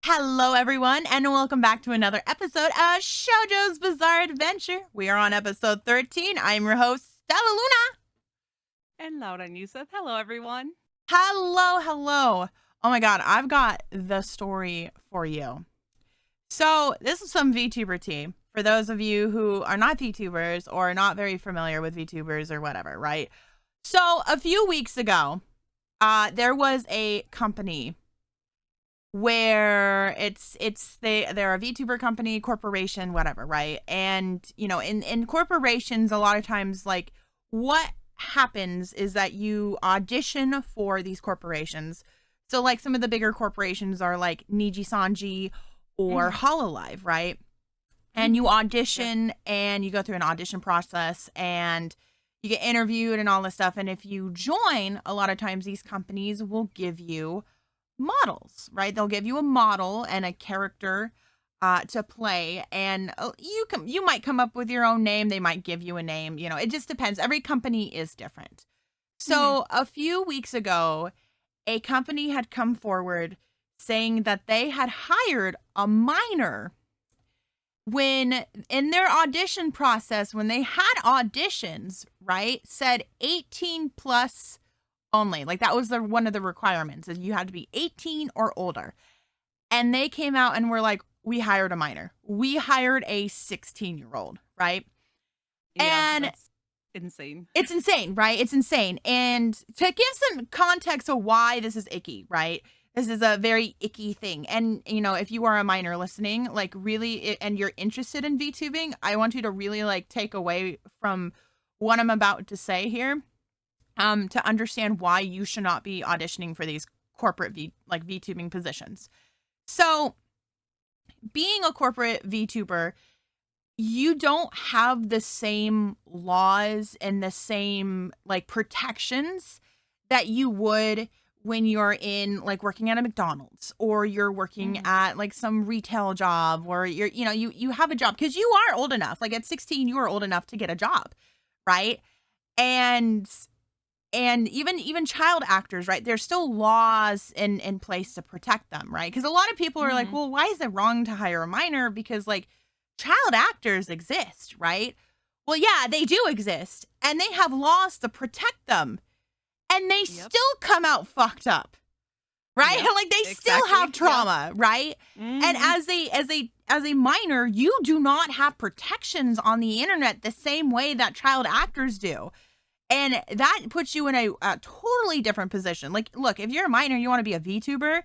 Hello, everyone, and welcome back to another episode of Shojo's Bizarre Adventure. We are on episode 13. I'm your host, Stella Luna. And Laura and Yusuf. Hello, everyone. Hello. Oh my god, I've got the story for you. So, this is some Vtuber tea. For those of you who are not VTubers or not very familiar with VTubers or whatever, right? So, a few weeks ago, there was a company where they're a VTuber company, corporation, whatever, right? And in corporations, a lot of times, like, what happens is that you audition for these corporations. So like some of the bigger corporations are like Niji Sanji or Hololive, right? And you audition and you go through an audition process and you get interviewed and all this stuff. And if you join, a lot of times these companies will give you models, right? They'll give you a model and a character to play, and you might come up with your own name. They might give you a name. It just depends. Every company is different. So a few weeks ago, a company had come forward saying that they had hired a minor when in their audition process, when they had auditions, right, said 18 plus only. Like that was one of the requirements, is you had to be 18 or older. And they came out and were like, we hired a minor. We hired a 16-year-old, right? Yeah, and that's insane. It's insane, right? It's insane. And to give some context of why this is icky, right? This is a very icky thing. And, if you are a minor listening, like really, and you're interested in VTubing, I want you to really like take away from what I'm about to say here. To understand why you should not be auditioning for these corporate VTubing positions. So, being a corporate VTuber, you don't have the same laws and the same like protections that you would when you're in like working at a McDonald's or you're working at like some retail job, or you have a job because you are old enough. Like at 16, you are old enough to get a job, right? And even child actors, right? There's still laws in place to protect them, right? Because a lot of people are like, well, why is it wrong to hire a minor? Because like child actors exist, right? Well, yeah, they do exist, and they have laws to protect them, and they still come out fucked up, right? Like they still have trauma, right? And as a minor, you do not have protections on the internet the same way that child actors do. And that puts you in a totally different position. Like, look, if you're a minor, you want to be a VTuber,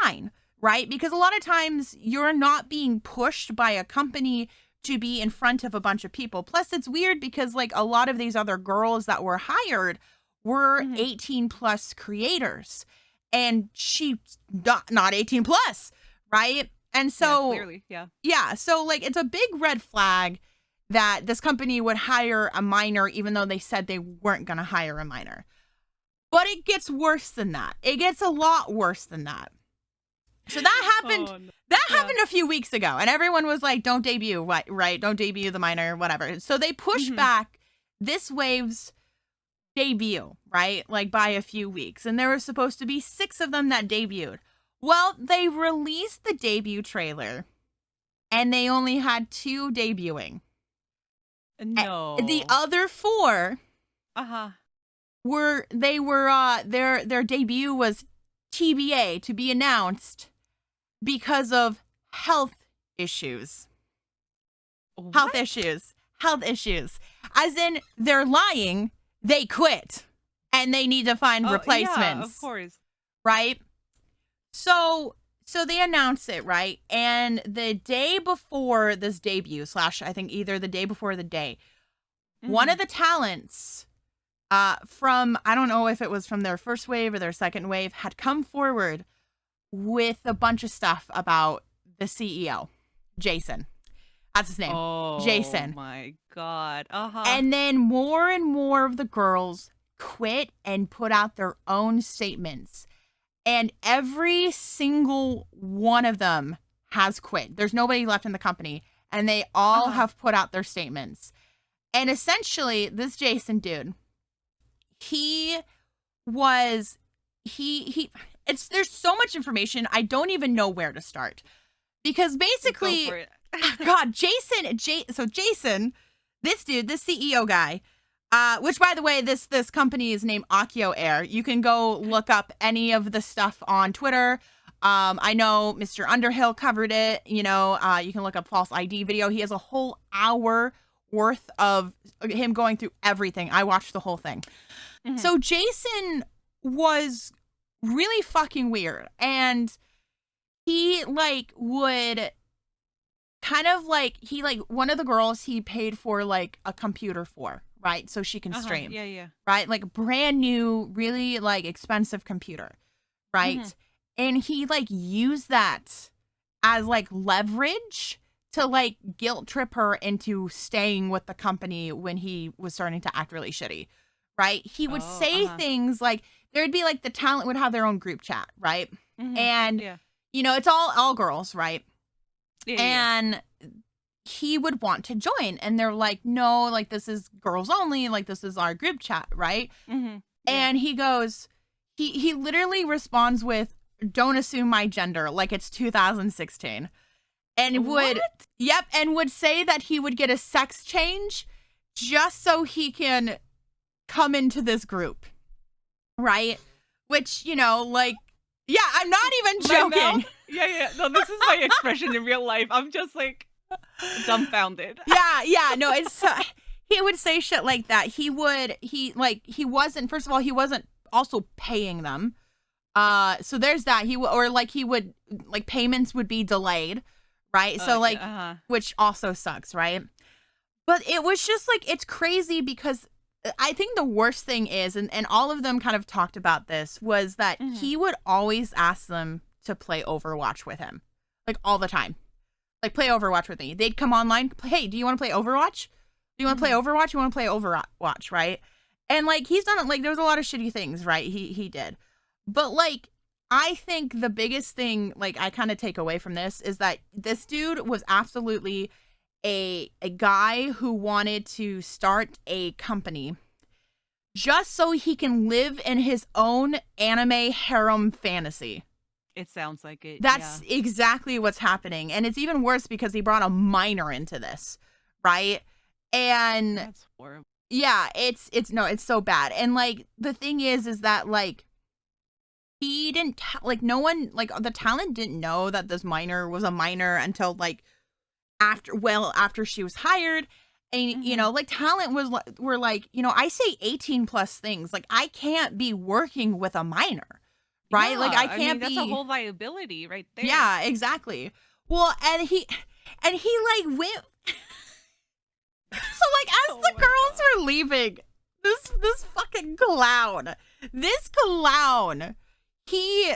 fine, right? Because a lot of times you're not being pushed by a company to be in front of a bunch of people. Plus, it's weird because like a lot of these other girls that were hired were 18 plus creators, and she's not 18 plus, right? And so, clearly, yeah. So like, it's a big red flag that this company would hire a minor even though they said they weren't going to hire a minor. But it gets worse than that. It gets a lot worse than that. So that happened. Happened a few weeks ago, and everyone was like, don't debut, right? Don't debut the minor, whatever. So they pushed back this wave's debut, right? Like by a few weeks. And there were supposed to be 6 of them that debuted. Well, they released the debut trailer, and they only had 2 debuting. No. The other 4 their debut was TBA, to be announced, because of health issues. What? Health issues. As in, they're lying, they quit, and they need to find replacements. Yeah, of course. Right? So they announced it, right? And the day before this debut, / I think either the day before or the day, one of the talents from, I don't know if it was from their first wave or their second wave, had come forward with a bunch of stuff about the CEO, Jason. That's his name. Oh, Jason. Oh my God. And then more and more of the girls quit and put out their own statements. And every single one of them has quit. There's nobody left in the company. And they all have put out their statements. And essentially, this Jason dude, he there's so much information. I don't even know where to start. Because basically, Go for it. God, Jason, this dude, this CEO guy, which by the way, this company is named Akio Air. You can go look up any of the stuff on Twitter. I know Mr. Underhill covered it. You can look up false ID video. He has a whole hour worth of him going through everything. I watched the whole thing. Mm-hmm. So Jason was really fucking weird, and he would kind of one of the girls he paid for a computer for, right? So she can stream. Yeah. Right? Brand new, really expensive computer, right? Mm-hmm. And he used that as leverage to guilt trip her into staying with the company when he was starting to act really shitty, right? He would say things there'd be the talent would have their own group chat, right? Mm-hmm. And it's all girls, right? Yeah, and he would want to join, and they're no, this is girls only, this is our group chat, right? Mm-hmm. And he goes, he literally responds with, "Don't assume my gender," it's 2016. And would say that he would get a sex change just so he can come into this group, right? Which, I'm not even joking. Yeah. No, this is my expression in real life. I'm just dumbfounded. Yeah. No, it's he would say shit like that. He wasn't, first of all, he wasn't also paying them. So there's that. He would payments would be delayed, right? So which also sucks, right? But it was just it's crazy because I think the worst thing is, and all of them kind of talked about this, was that mm-hmm. he would always ask them to play Overwatch with him, all the time. Play Overwatch with me. They'd come online. Hey, do you want to play Overwatch? Do you want to play Overwatch? You want to play Overwatch, right? And he's done it. There's a lot of shitty things, right? He did. But I think the biggest thing I kind of take away from this is that this dude was absolutely a guy who wanted to start a company just so he can live in his own anime harem fantasy. It sounds like it. That's exactly what's happening. And it's even worse because he brought a minor into this, right? And that's horrible. Yeah, it's so bad. And the thing is that he didn't no one the talent didn't know that this minor was a minor until after she was hired. And mm-hmm. Talent were I say 18 plus things. I can't be working with a minor, right? Yeah, I can't that's a whole liability right there. Yeah, exactly. Well, and he went. So as the girls were leaving, this fucking clown, he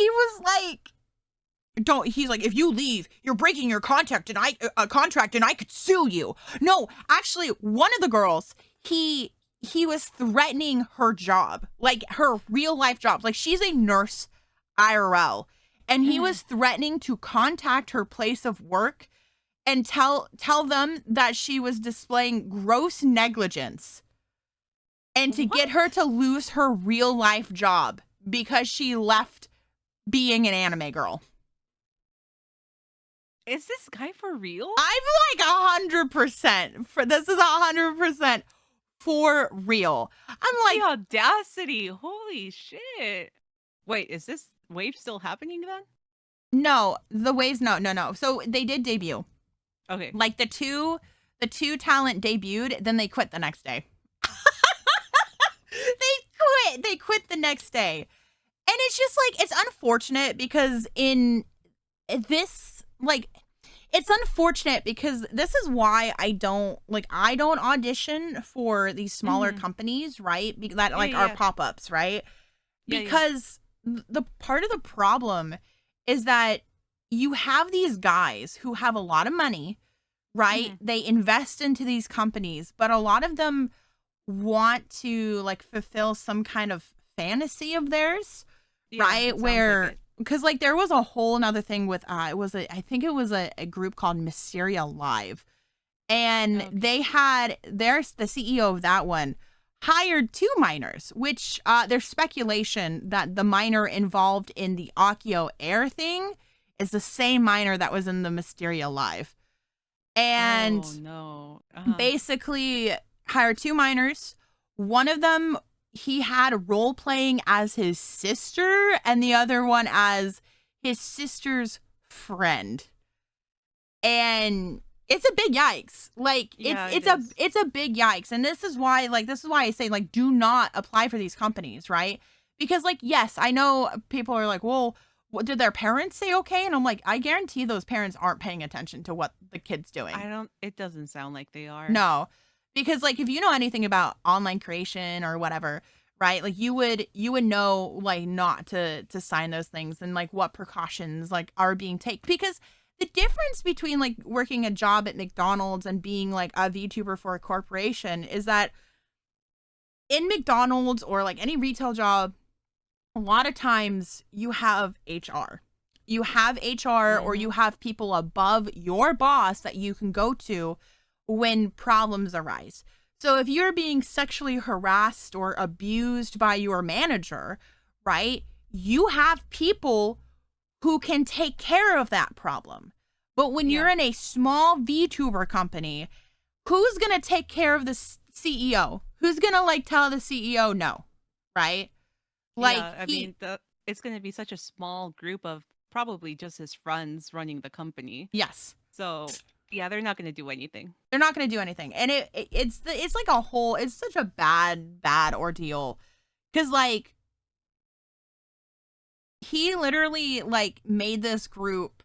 was he's if you leave, you're breaking your contract and I could sue you. No, actually, one of the girls, he was threatening her job, her real life job. She's a nurse IRL, and he was threatening to contact her place of work and tell them that she was displaying gross negligence and to get her to lose her real life job because she left being an anime girl. Is this guy for real? I'm 100% for this is 100% for real. I'm the audacity. Holy shit. Wait, is this wave still happening then? No, the waves no. So they did debut. Okay. The two talent debuted, then they quit the next day. They quit the next day. And it's just it's unfortunate because in this it's unfortunate because this is why I don't audition for these smaller companies, right? That are pop-ups, right? Because the part of the problem is that you have these guys who have a lot of money, right? They invest into these companies, but a lot of them want to fulfill some kind of fantasy of theirs, right? Where because there was a whole another thing with I think it was a group called Mysteria Live, and they had the CEO of that one hired 2 minors, which there's speculation that the minor involved in the Akio Air thing is the same minor that was in the Mysteria Live. And Oh no. basically hired 2 minors. One of them, he had role playing as his sister, and the other one as his sister's friend. And it's a big yikes. Like Yeah, it's a big yikes. And this is why I say, like, do not apply for these companies, right? Because, like, yes, I know people are like, well, what, did their parents say okay? And I'm like, I guarantee those parents aren't paying attention to what the kid's doing. It doesn't sound like they are. No. Because, like, if you know anything about online creation or whatever, right? Like, you would know, like, not to sign those things, and like what precautions like are being taken. Because the difference between like working a job at McDonald's and being like a VTuber for a corporation is that in McDonald's or like any retail job, a lot of times you have HR. You have HR, or you have people above your boss that you can go to when problems arise. So if you're being sexually harassed or abused by your manager, right, you have people who can take care of that problem. But when you're in a small VTuber company, who's going to take care of the CEO? Who's going to like tell the CEO no, right? Like, yeah, I mean, it's going to be such a small group of probably just his friends running the company. Yes. So yeah, they're not going to do anything. They're not going to do anything. And it's like a whole, it's such a bad ordeal. Cause like, he literally like made this group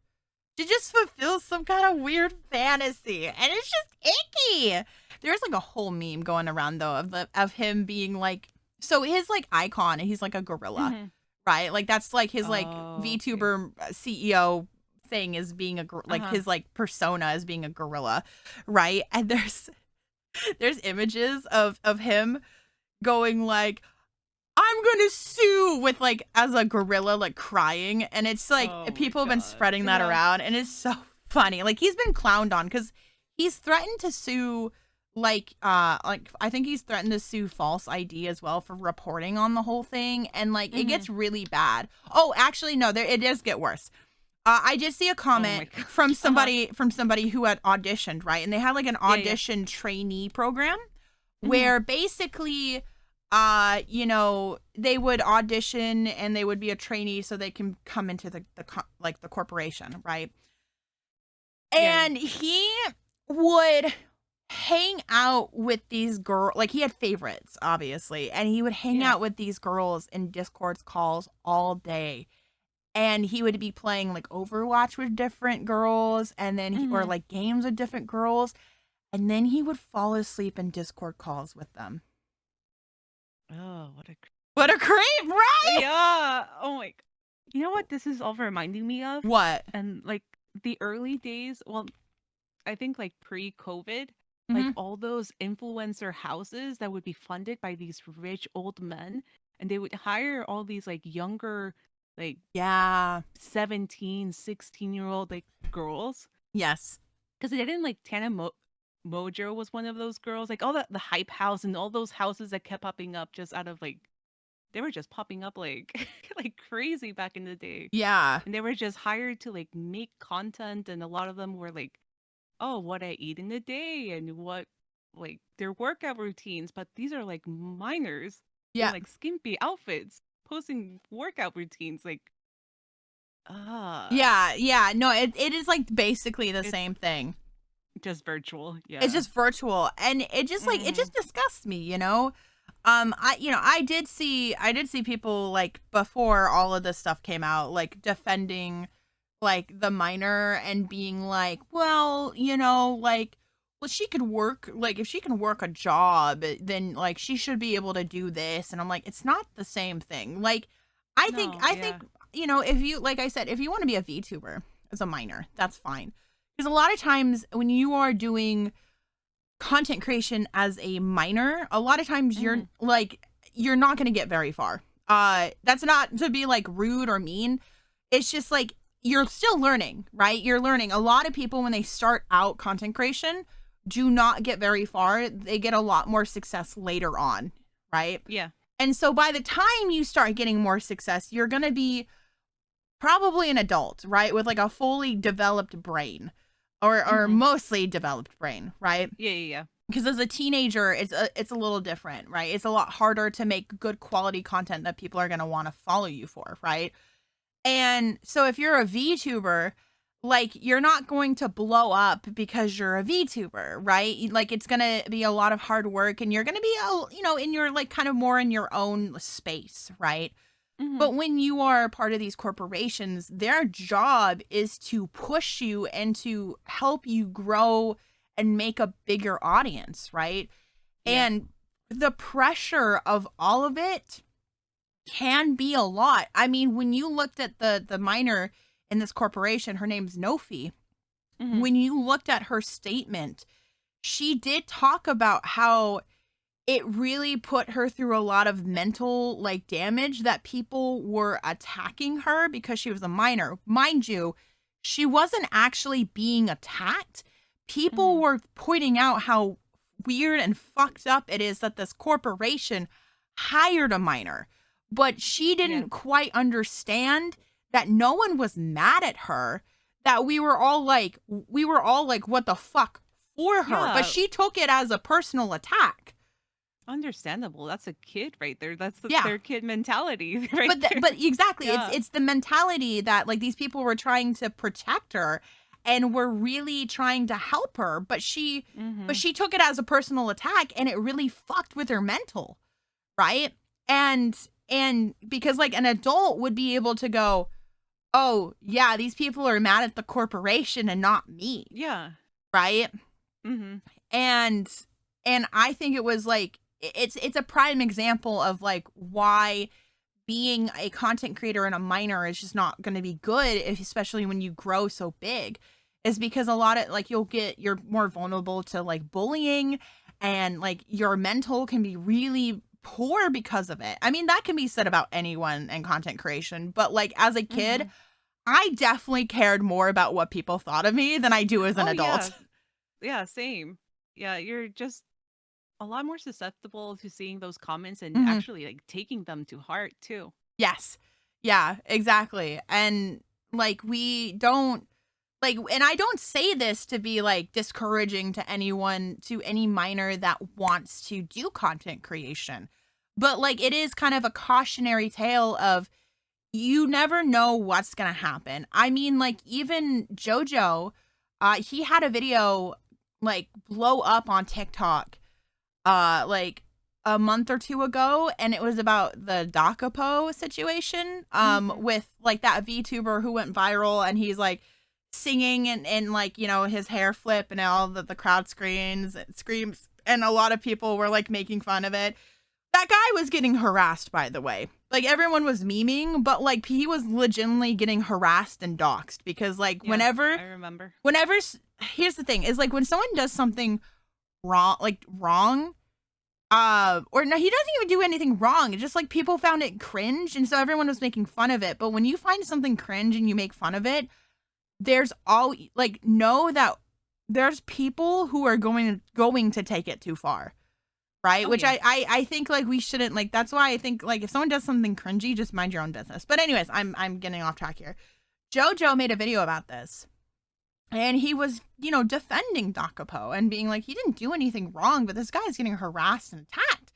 to just fulfill some kind of weird fantasy, and it's just icky. There's like a whole meme going around though of him being like, so his like icon, he's like a gorilla, right? Like that's like his like VTuber CEO thing is being a like his like persona as being a gorilla, right? And there's images of him going like, I'm gonna sue, with like as a gorilla like crying, and it's like people have been spreading that around, and it's so funny. Like he's been clowned on because he's threatened to sue like I think he's threatened to sue False ID as well for reporting on the whole thing, and like it gets really bad. Oh, actually no, it does get worse. I did see a comment from somebody who had auditioned, right? And they had like an audition trainee program where basically you know, they would audition and they would be a trainee so they can come into the corporation, right? And he would hang out with these girls, like he had favorites, obviously, and he would hang out with these girls in Discord calls all day. And he would be playing like Overwatch with different girls, and then or like games with different girls, and then he would fall asleep in Discord calls with them. Oh, what a creep, right? Yeah. Oh my. You know what this is all reminding me of? What? And like the early days, well, I think like pre-COVID, like all those influencer houses that would be funded by these rich old men, and they would hire all these like younger, like 17, 16-year-old like girls. Yes. Because they didn't like Mojo was one of those girls, like all the hype house and all those houses that kept popping up just out of like, they were just popping up like like crazy back in the day. Yeah. And they were just hired to like make content, and a lot of them were like, oh, what I eat in a day and what like their workout routines. But these are like minors. Yeah. Like skimpy outfits, posting workout routines, like yeah. No, it is like basically the same thing. Just virtual. Yeah. It's just virtual. And it just like it just disgusts me, you know? I did see people like before all of this stuff came out, like defending like the minor and being like, well, you know, like, well, she could work, like if she can work a job, then like she should be able to do this. And I'm like, it's not the same thing. Like I think, you know, if you, like I said, if you want to be a VTuber as a minor, that's fine. Because a lot of times when you are doing content creation as a minor, a lot of times you're not going to get very far. That's not to be like rude or mean. It's just like you're still learning, right? You're learning. A lot of people when they start out content creation do not get very far. They get a lot more success later on, right? Yeah. And so by the time you start getting more success, you're going to be probably an adult, right? With like a fully developed brain or Mhm. mostly developed brain, right? Yeah, yeah, yeah. Because as a teenager, it's a little different, right? It's a lot harder to make good quality content that people are going to want to follow you for, right? And so if you're a VTuber, like you're not going to blow up because you're a VTuber, right? Like it's going to be a lot of hard work and you're going to be in your like kind of more in your own space, right? Mhm. But when you are part of these corporations, their job is to push you and to help you grow and make a bigger audience, right? Yeah. And the pressure of all of it can be a lot. I mean, when you looked at the minor in this corporation, her name's Nofi. Mhm. When you looked at her statement, she did talk about how it really put her through a lot of mental like damage that people were attacking her because she was a minor. Mind you, she wasn't actually being attacked. People Mhm. were pointing out how weird and fucked up it is that this corporation hired a minor, but she Yeah. didn't quite understand that no one was mad at her, that we were all like what the fuck for her, but Yeah. she took it as a personal attack. Understandable. That's a kid right there. That's Yeah. their kid mentality right But there. but exactly, Yeah. it's the mentality that like these people were trying to protect her and were really trying to help her, but Mhm. she took it as a personal attack and it really fucked with her mental, right? And because like an adult would be able to go, "Oh, yeah, these people are mad at the corporation and not me." Yeah. Right? Mhm. And I think it was like it's a prime example of like why being a content creator and a minor is just not going to be good, especially when you grow so big, is because a lot of like you're more vulnerable to like bullying and like your mental can be really poor because of it. I mean, that can be said about anyone in content creation, but like as a kid, Mhm. I definitely cared more about what people thought of me than I do as an Oh yeah. adult. Yeah, same. Yeah, you're just a lot more susceptible to seeing those comments and Mhm. actually like taking them to heart too. Yes. Yeah, exactly. And like we don't like and I don't say this to be like discouraging to anyone to any minor that wants to do content creation. But like it is kind of a cautionary tale of you never know what's going to happen. I mean like even Jojo he had a video like blow up on TikTok like a month or two ago, and it was about the Dakapo situation Mhm. with like that VTuber who went viral and he's like singing and like his hair flip and all the crowd screams and a lot of people were like making fun of it. That guy was getting harassed, by the way. Like everyone was memeing, but like he was legitimately getting harassed and doxxed because like Yeah, I remember. here's the thing is like when someone does something wrong, or no, he doesn't even do anything wrong. It's just like people found it cringe, and so everyone was making fun of it. But when you find something cringe and you make fun of it, there's all like know that there's people who are going to take it too far, right? Oh Which yeah. I think like we shouldn't like. That's why I think like if someone does something cringy, just mind your own business. But anyways, I'm getting off track here. Jojo made a video about this. And he was, defending Dakapo and being like, he didn't do anything wrong, but this guy's getting harassed and attacked.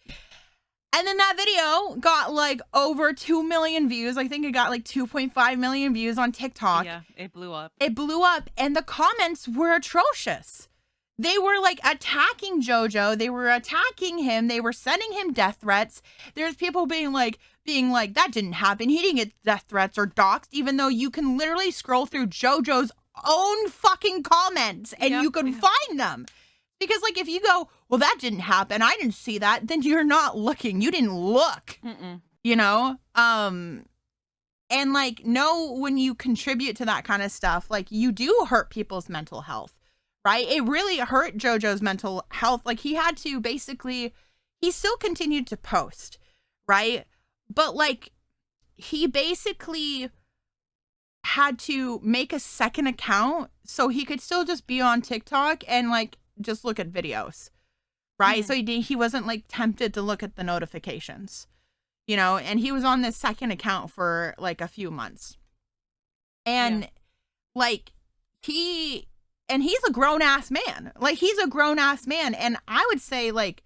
And then that video got like over 2 million views. I think it got like 2.5 million views on TikTok. Yeah, it blew up. It blew up, and the comments were atrocious. They were like attacking Jojo. They were attacking him. They were sending him death threats. There's people being like, that didn't happen. He didn't get death threats or doxxed, even though you can literally scroll through Jojo's own fucking comments and Yeah, you can yeah. find them. Because like if you go, well, that didn't happen, I didn't see that, then you're not looking. You didn't look. Mm-mm. You know? And like know when you contribute to that kind of stuff, like you do hurt people's mental health, right? It really hurt Jojo's mental health. Like he still continued to post, right? But like he basically had to make a second account so he could still just be on TikTok and like just look at videos. right? So he wasn't like tempted to look at the notifications, you know, and he was on this second account for like a few months. And like he's a grown ass man. Like he's a grown ass man. And I would say like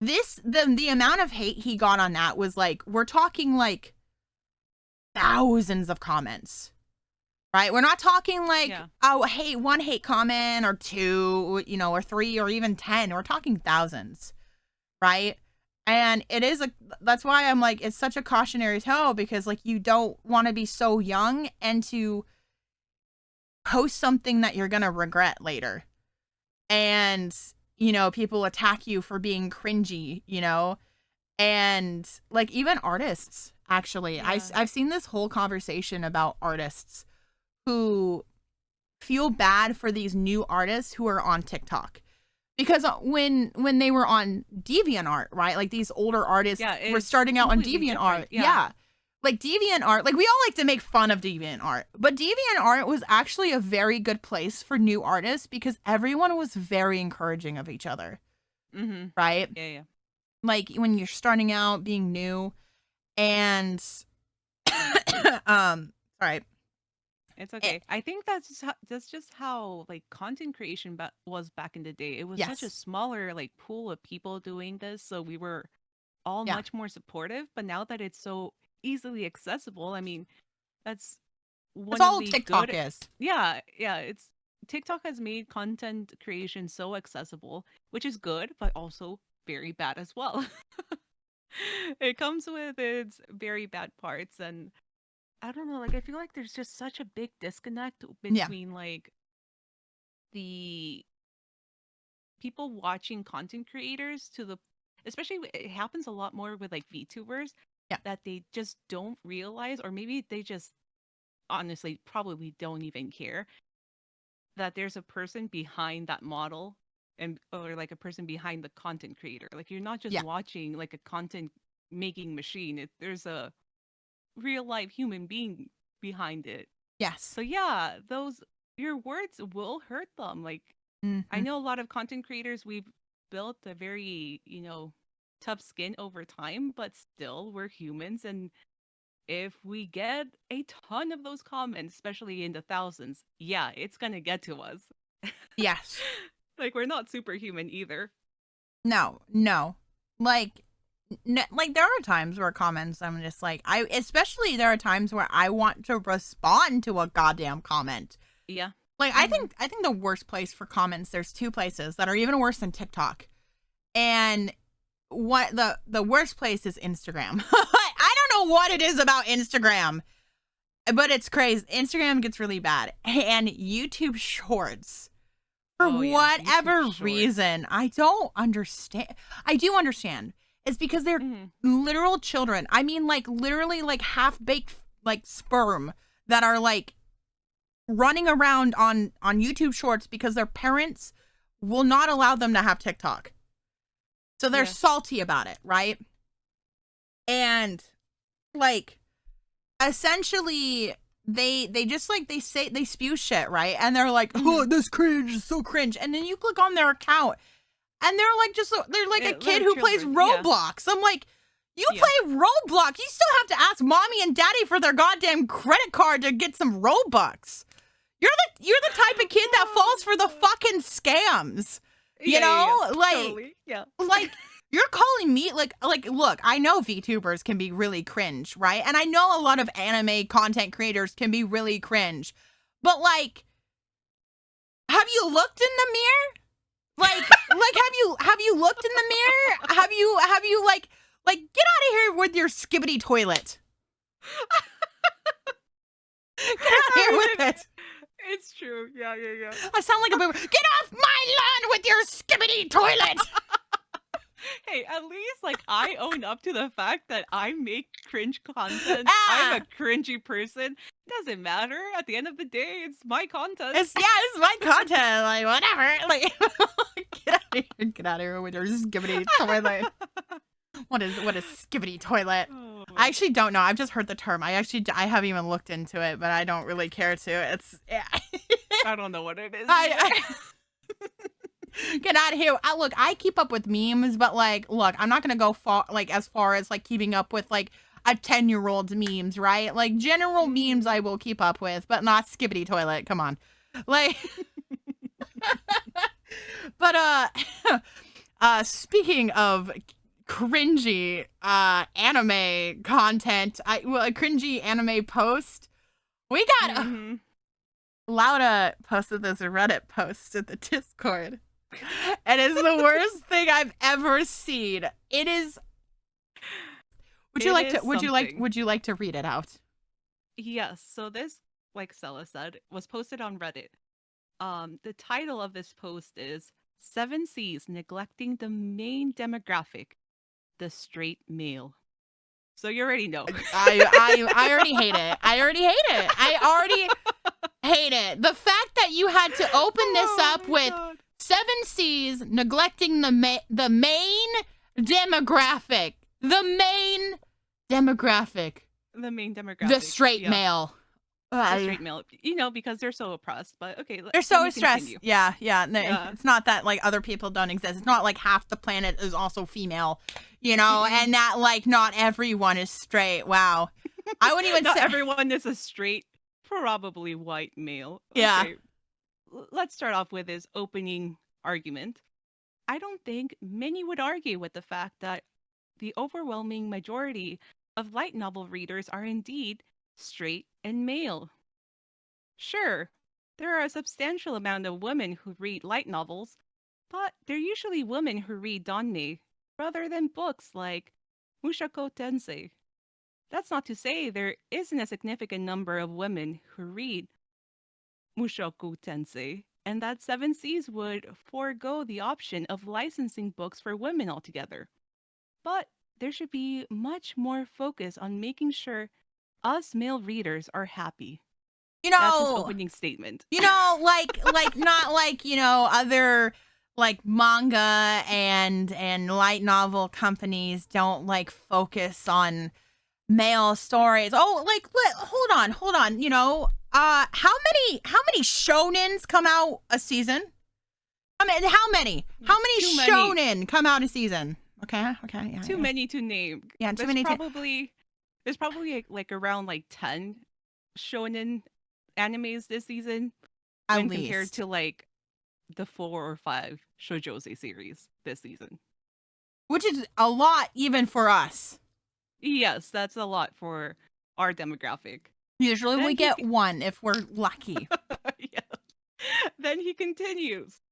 the amount of hate he got on that was like, we're talking like thousands of comments, right? We're not talking like, one hate comment or two, you know, or three or even 10. We're talking thousands, right? And that's why I'm like, it's such a cautionary tale, because like you don't want to be so young and to post something that you're going to regret later. And, you know, people attack you for being cringy, you know, and like even artists, actually, I've seen this whole conversation about artists who feel bad for these new artists who are on TikTok. Because when they were on DeviantArt, right? Like these older artists were starting out on DeviantArt. Yeah. Like DeviantArt, like we all like to make fun of DeviantArt, but DeviantArt was actually a very good place for new artists because everyone was very encouraging of each other. Mm-hmm. Right? Yeah. Like when you're starting out being new and sorry. It's okay. I think that's just how like content creation was back in the day. It was such a smaller like pool of people doing this, so we were all much more supportive. But now that it's so easily accessible, I mean, that's one all of the TikTok is. Yeah. It's TikTok has made content creation so accessible, which is good, but also very bad as well. It comes with its very bad parts, and I don't know, like I feel like there's just such a big disconnect between like the people watching content creators to the, especially it happens a lot more with like VTubers that they just don't realize, or maybe they just honestly probably don't even care that there's a person behind that model, and or like a person behind the content creator. Like you're not just watching like a content making machine. There's a real life human being behind it. Yes. So your words will hurt them. Like I know a lot of content creators, we've built a very, you know, tough skin over time, but still we're humans, and if we get a ton of those comments, especially in the thousands, it's gonna get to us. Yes. Like we're not superhuman either. No. Like there are times where comments I'm just like, especially there are times where I want to respond to a goddamn comment. Yeah. Like I think the worst place for comments, there's two places that are even worse than TikTok. And what the worst place is Instagram. I don't know what it is about Instagram, but it's crazy. Instagram gets really bad. And YouTube Shorts. For whatever reason, I don't understand. I do understand. It's because they're literal children. I mean, like, literally, like, half-baked, like, sperm that are, like, running around on YouTube Shorts because their parents will not allow them to have TikTok. So they're salty about it, right? And, like, essentially, they just, like, they spew shit, right? And they're like, oh, this cringe is so cringe. And then you click on their account, and they're like a kid who plays Roblox. I'm like, you play Roblox, you still have to ask mommy and daddy for their goddamn credit card to get some Robux. You're the type of kid that falls for the fucking scams. You know? Like, totally. Like, you're calling me, like, look, I know VTubers can be really cringe, right? And I know a lot of anime content creators can be really cringe. But, like, have you looked in the mirror? Like, have you looked in the mirror? Have you like, get out of here with your skibbity toilet. Get out of here with it. It's true. Yeah. I sound like a boomer. Get off my lawn with your skibbity toilet. Hey, at least like I own up to the fact that I make cringe content. I'm a cringy person. Doesn't matter. At the end of the day, it's my content. It's my content. Like whatever. Like get out of here with your skibbity toilet. What is skibbity toilet? Oh. I actually don't know. I've just heard the term. I haven't even looked into it, but I don't really care to. It's I don't know what it is. Get out of here. Look, I keep up with memes, but like, look, I'm not gonna go far, like as far as like keeping up with like a 10-year-old's memes, right? Like general memes I will keep up with, but not Skibbity Toilet. Come on. Like, but speaking of cringy anime content, a cringy anime post, we got Lauda posted this Reddit post in the Discord. And it's the worst thing I've ever seen. It is. Would you like to read it out? Yes. So this, like Stella said, was posted on Reddit. The title of this post is 7Cs neglecting the main demographic, the straight male. So you already know. I already hate it. I already hate it. The fact that you had to open this up with 7Cs neglecting the main demographic. The main demographic. The straight male. The straight male. You know, because they're so oppressed. But okay. They're so stressed. Yeah. No, it's not that like other people don't exist. It's not like half the planet is also female, you know, and that like not everyone is straight. Wow. I wouldn't even not say everyone is a straight, probably white male. Yeah. Okay. Let's start off with his opening argument. I don't think many would argue with the fact that the overwhelming majority of light novel readers are indeed straight and male. Sure, there are a substantial amount of women who read light novels, but they're usually women who read danme rather than books like Mushoku Tensei. That's not to say there isn't a significant number of women who read Mushoku Tensei, and that 7Cs would forego the option of licensing books for women altogether. But there should be much more focus on making sure us male readers are happy. You know, that's his opening statement. You know, like not like, you know, other like manga and light novel companies don't like focus on male stories. Oh, like hold on, you know, how many shonens come out a season? I mean, how many shonen come out a season? Okay, yeah. Too many to name. Yeah, too many. There's probably like around like 10 shonen animes this season, when compared to like the 4 or 5 Shojo series this season, which is a lot even for us. Yes, that's a lot for our demographic. Usually we get one if we're lucky. Yeah. Then he continues.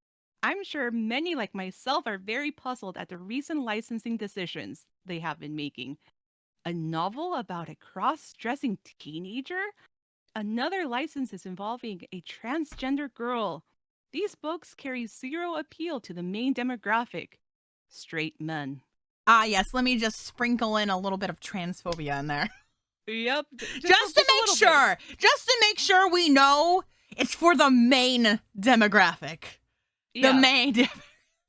I'm sure many like myself are very puzzled at the recent licensing decisions they have been making. A novel about a cross-dressing teenager? Another license is involving a transgender girl. These books carry zero appeal to the main demographic, straight men. Yes, let me just sprinkle in a little bit of transphobia in there. Yep. Just to make sure we know it's for the main demographic. Yeah. The main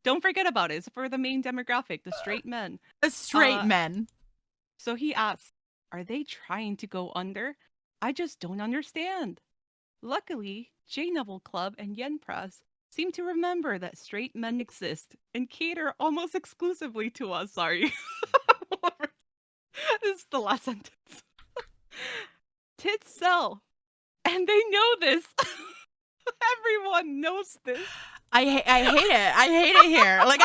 Don't forget about it. It's for the main demographic, the straight men. The straight men. So he asks, are they trying to go under? I just don't understand. Luckily, J-Novel Club and Yen Press seem to remember that straight men exist and cater almost exclusively to us. Sorry. This is the last sentence. Tits sell. And they know this. Everyone knows this. I hate it. I hate it here. Like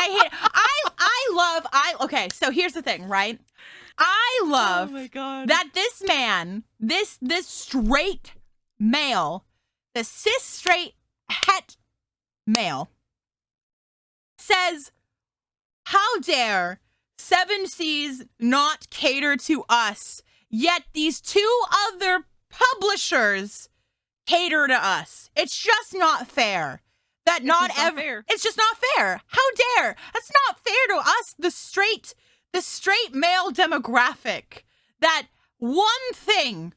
okay, so here's the thing, right? I love that this man, this straight male, the cis straight het male, says, how dare 7Cs not cater to us, yet these two other publishers cater to us. It's just not fair. It's just not fair. How dare? That's not fair to us, the straight male demographic. That one thing.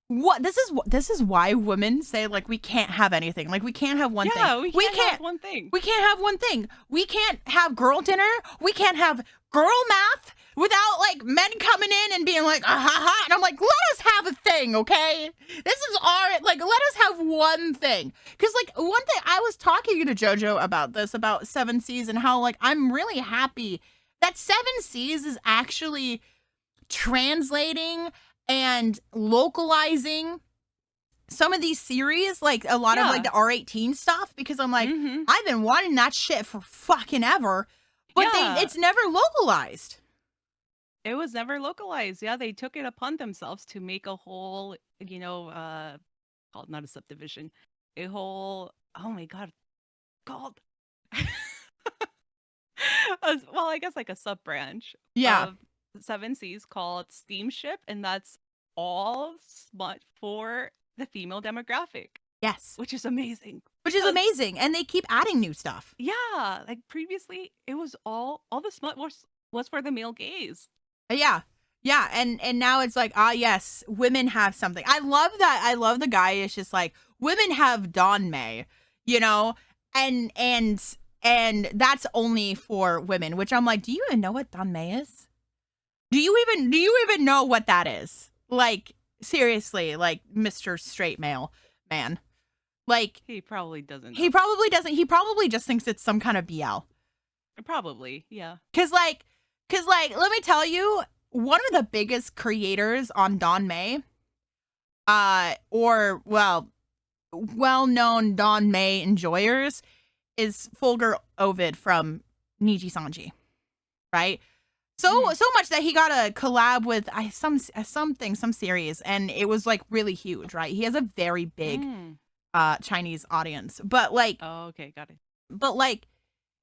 This is why women say like we can't have anything. Like we can't have one thing. Yeah, we can't have one thing. We can't have one thing. We can't have girl dinner. We can't have girl math. without like men coming in and being like, ah, ha, ha. And I'm like, let us have a thing, okay? This is our, like, let us have one thing. Because, like, one thing, I was talking to JoJo about this, about Seven Seas, and how, like, I'm really happy that Seven Seas is actually translating and localizing some of these series, like a lot of like the R18 stuff, because I'm like, I've been wanting that shit for fucking ever, but it's never localized. It was never localized. Yeah, they took it upon themselves to make a whole, you know, called not a subdivision, a whole, oh my god, called well, I guess like a sub branch of Seven Seas called Steamship, and that's all smut for the female demographic. Yes. Which is amazing. Which is amazing. And they keep adding new stuff. Yeah. Like previously it was all the smut was for the male gaze. Yeah. Yeah. And now it's like, yes, women have something. I love that. I love the guy is just like, women have Danmei, you know, and that's only for women, which I'm like, do you even know what Danmei is? Do you even know what that is? Like, seriously, like Mr. Straight Male man. Like, he probably doesn't know. He probably doesn't. He probably just thinks it's some kind of BL. Probably, yeah. Cause like, let me tell you, one of the biggest creators on Danmei, or well-known Danmei enjoyers, is Fulgur Ovid from Niji Sanji, right? So much that he got a collab with some series, and it was like really huge, right? He has a very big Chinese audience, but like, oh, okay, got it. But like,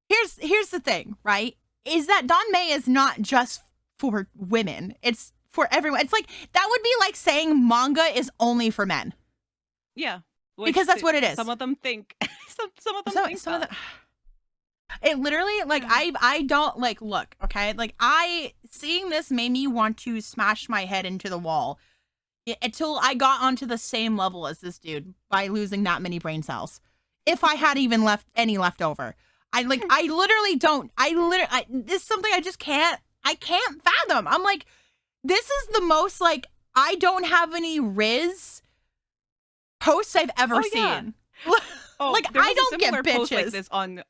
here's the thing, right? Is that Danmei is not just for women; it's for everyone. It's like that would be like saying manga is only for men. Yeah, because that's what it is. Some of them think. some of them think. Some of them. It literally, like, I don't, like, look, okay? Like, seeing this made me want to smash my head into the wall until I got onto the same level as this dude by losing that many brain cells. If I had even any left over. This is something I just can't fathom. I'm like, this is the most, like, I don't have any Riz posts I've ever seen. Like, I don't get bitches. Like this on...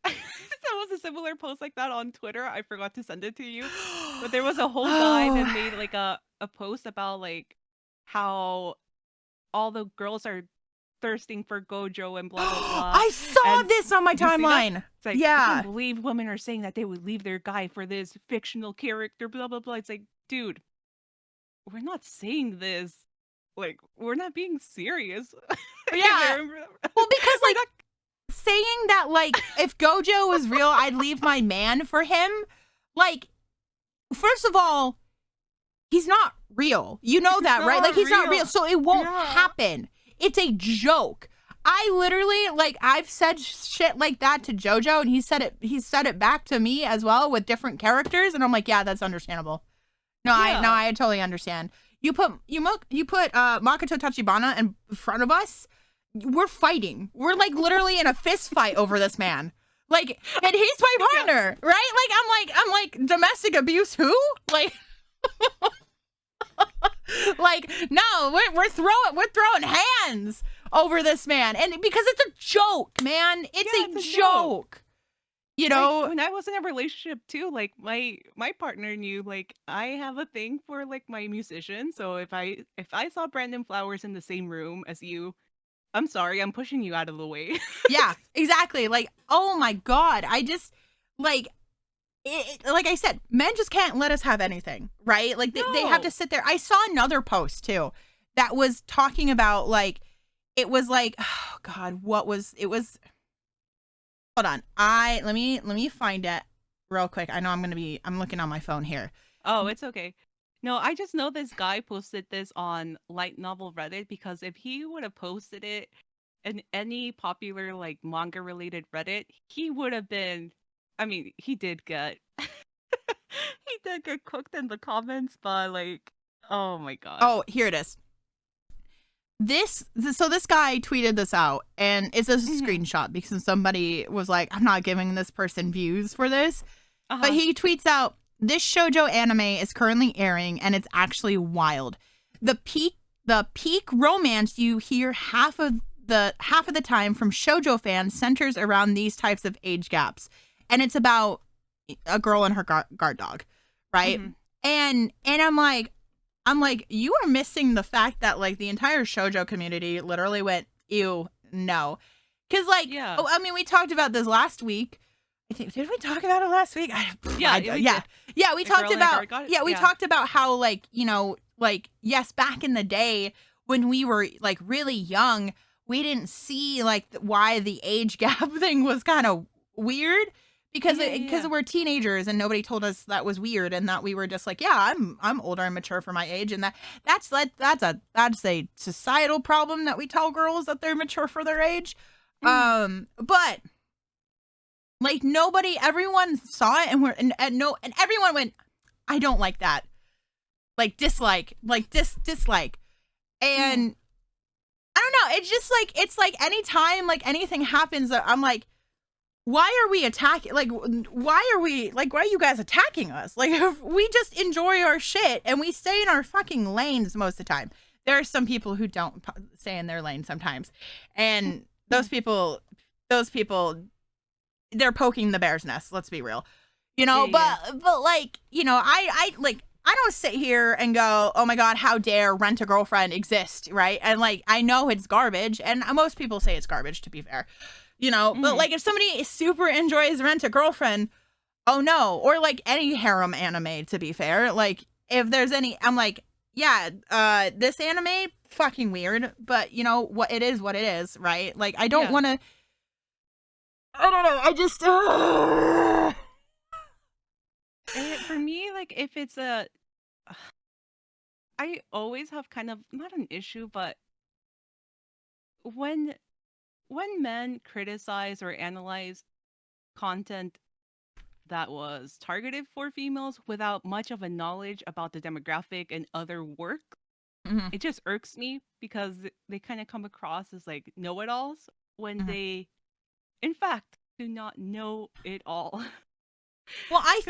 There was a similar post like that on Twitter. I forgot to send it to you. But there was a whole guy that made like a post about like how all the girls are thirsting for Gojo and blah blah blah. I saw this on my timeline. It's like, I can't believe women are saying that they would leave their guy for this fictional character, blah blah blah. It's like, dude, we're not saying this. Like, we're not being serious. Yeah. Well, because like saying that, like, if Gojo was real, I'd leave my man for him. Like, first of all, he's not real. You know that, right? Like, he's not real, so it won't happen. It's a joke. I literally, like, I've said shit like that to JoJo, and he said it back to me as well with different characters, and I'm like, yeah, that's understandable. I totally understand. You put Makoto Tachibana in front of us, we're fighting. We're like literally in a fist fight over this man. Like, and he's my partner, right? Like, I'm like domestic abuse. Who? Like, like, no, we're throwing hands over this man, and because it's a joke, man. It's a joke. You know, like, when I was in a relationship too, like my partner knew, like, I have a thing for like my musician. So if I saw Brandon Flowers in the same room as you, I'm sorry, I'm pushing you out of the way. Yeah, exactly. Like, oh my God. I just, like, like I said, men just can't let us have anything, right? Like, they have to sit there. I saw another post, too, that was talking about, like, it was like, oh God, it was, hold on. Let me find it real quick. I know I'm looking on my phone here. Oh, it's okay. No, I just know this guy posted this on Light Novel Reddit, because if he would have posted it in any popular like manga related Reddit, he would have been, I mean, he did get cooked in the comments, but like, oh my God. Oh, here it is. So this guy tweeted this out, and it's a screenshot because somebody was like, I'm not giving this person views for this. But he tweets out, this shoujo anime is currently airing, and it's actually wild. The peak romance you hear half of the time from shoujo fans centers around these types of age gaps, and it's about a girl and her guard dog, right? Mm-hmm. And I'm like, you are missing the fact that like the entire shoujo community literally went, ew, no. Because like, Yeah. oh, I mean, we talked about this last week. I think, did we talk about it last week? We talked about we talked about how like, you know, like, yes, back in the day when we were like really young, we didn't see like why the age gap thing was kind of weird because we're teenagers and nobody told us that was weird, and that we were just like, yeah, I'm older and mature for my age, and that's a societal problem that we tell girls that they're mature for their age. But like everyone saw it and everyone went, I don't like that. Like dislike, dislike. And I don't know, it's like anytime like anything happens that I'm like, why are we attacking? Like, why are you guys attacking us? Like, if we just enjoy our shit and we stay in our fucking lanes most of the time. There are some people who don't stay in their lane sometimes. And those people, they're poking the bear's nest. Let's be real, you know. But like, you know, I don't sit here and go, oh my god, how dare Rent a Girlfriend exist, right? And like, I know it's garbage, and most people say it's garbage, to be fair, you know. But like, if somebody super enjoys Rent a Girlfriend, oh no, or like any harem anime, to be fair, like if there's any, I'm like, yeah, this anime fucking weird, but you know what, it is what it is, right? Like, I don't want to. I don't know. I just. For me, like, if it's I always have kind of not an issue, but when men criticize or analyze content that was targeted for females without much of a knowledge about the demographic and other work, it just irks me because they kind of come across as like know-it-alls when they, in fact, do not know it all. Well, I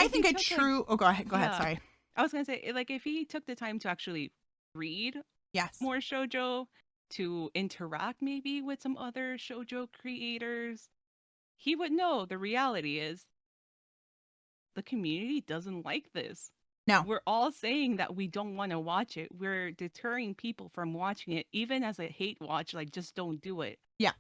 think a true. Oh, go ahead. Sorry. I was gonna say, like, if he took the time to actually read more shoujo, to interact maybe with some other shoujo creators, he would know the reality is the community doesn't like this. No. We're all saying that we don't want to watch it. We're deterring people from watching it, even as a hate watch, like, just don't do it. Yeah.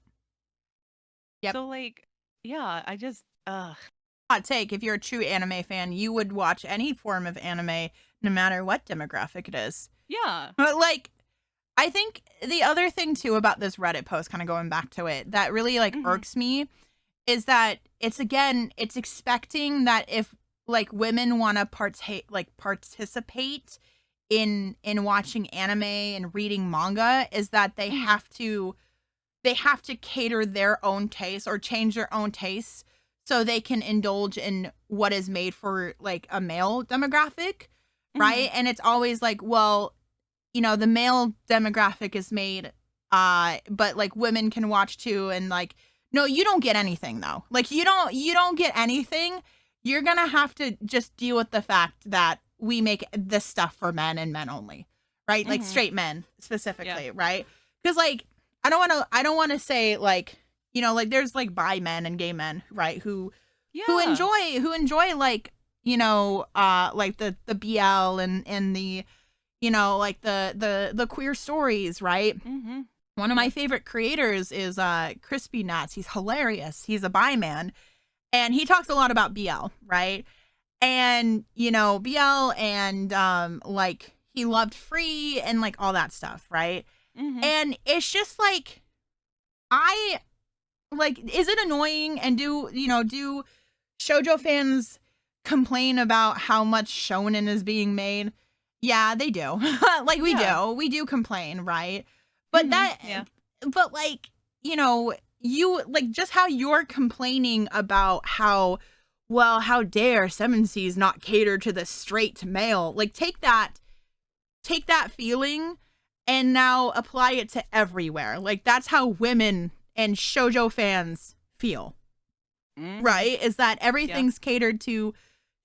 Yep. So, like, yeah, I just, hot take, if you're a true anime fan, you would watch any form of anime, no matter what demographic it is. Yeah. But like, I think the other thing too about this Reddit post, kind of going back to it, that really like irks me is that it's expecting that if like women want to participate in watching anime and reading manga, is that they have to cater their own taste or change their own tastes so they can indulge in what is made for like a male demographic, right? And it's always like, well, you know, the male demographic is made, but like women can watch too, and like, no, you don't get anything though. Like, you don't get anything. You're gonna have to just deal with the fact that we make this stuff for men and men only, right? Like straight men specifically, right? Because like, I don't want to say like, you know, like there's like bi men and gay men, right? Who enjoy like, you know, like the BL and the, you know, like the queer stories, right? One of my favorite creators is Crispy Nuts. He's hilarious. He's a bi man, and he talks a lot about BL, right? And you know, BL and like he loved Free and like all that stuff, right? And it's just like, I like, is it annoying, and do shoujo fans complain about how much shonen is being made? Yeah, they do. Like, we do complain, right? But but like, you know, you like just how you're complaining about how, well, how dare 7C's not cater to the straight male? Like, take that feeling and now apply it to everywhere. Like, that's how women and shoujo fans feel, right? Is that everything's catered to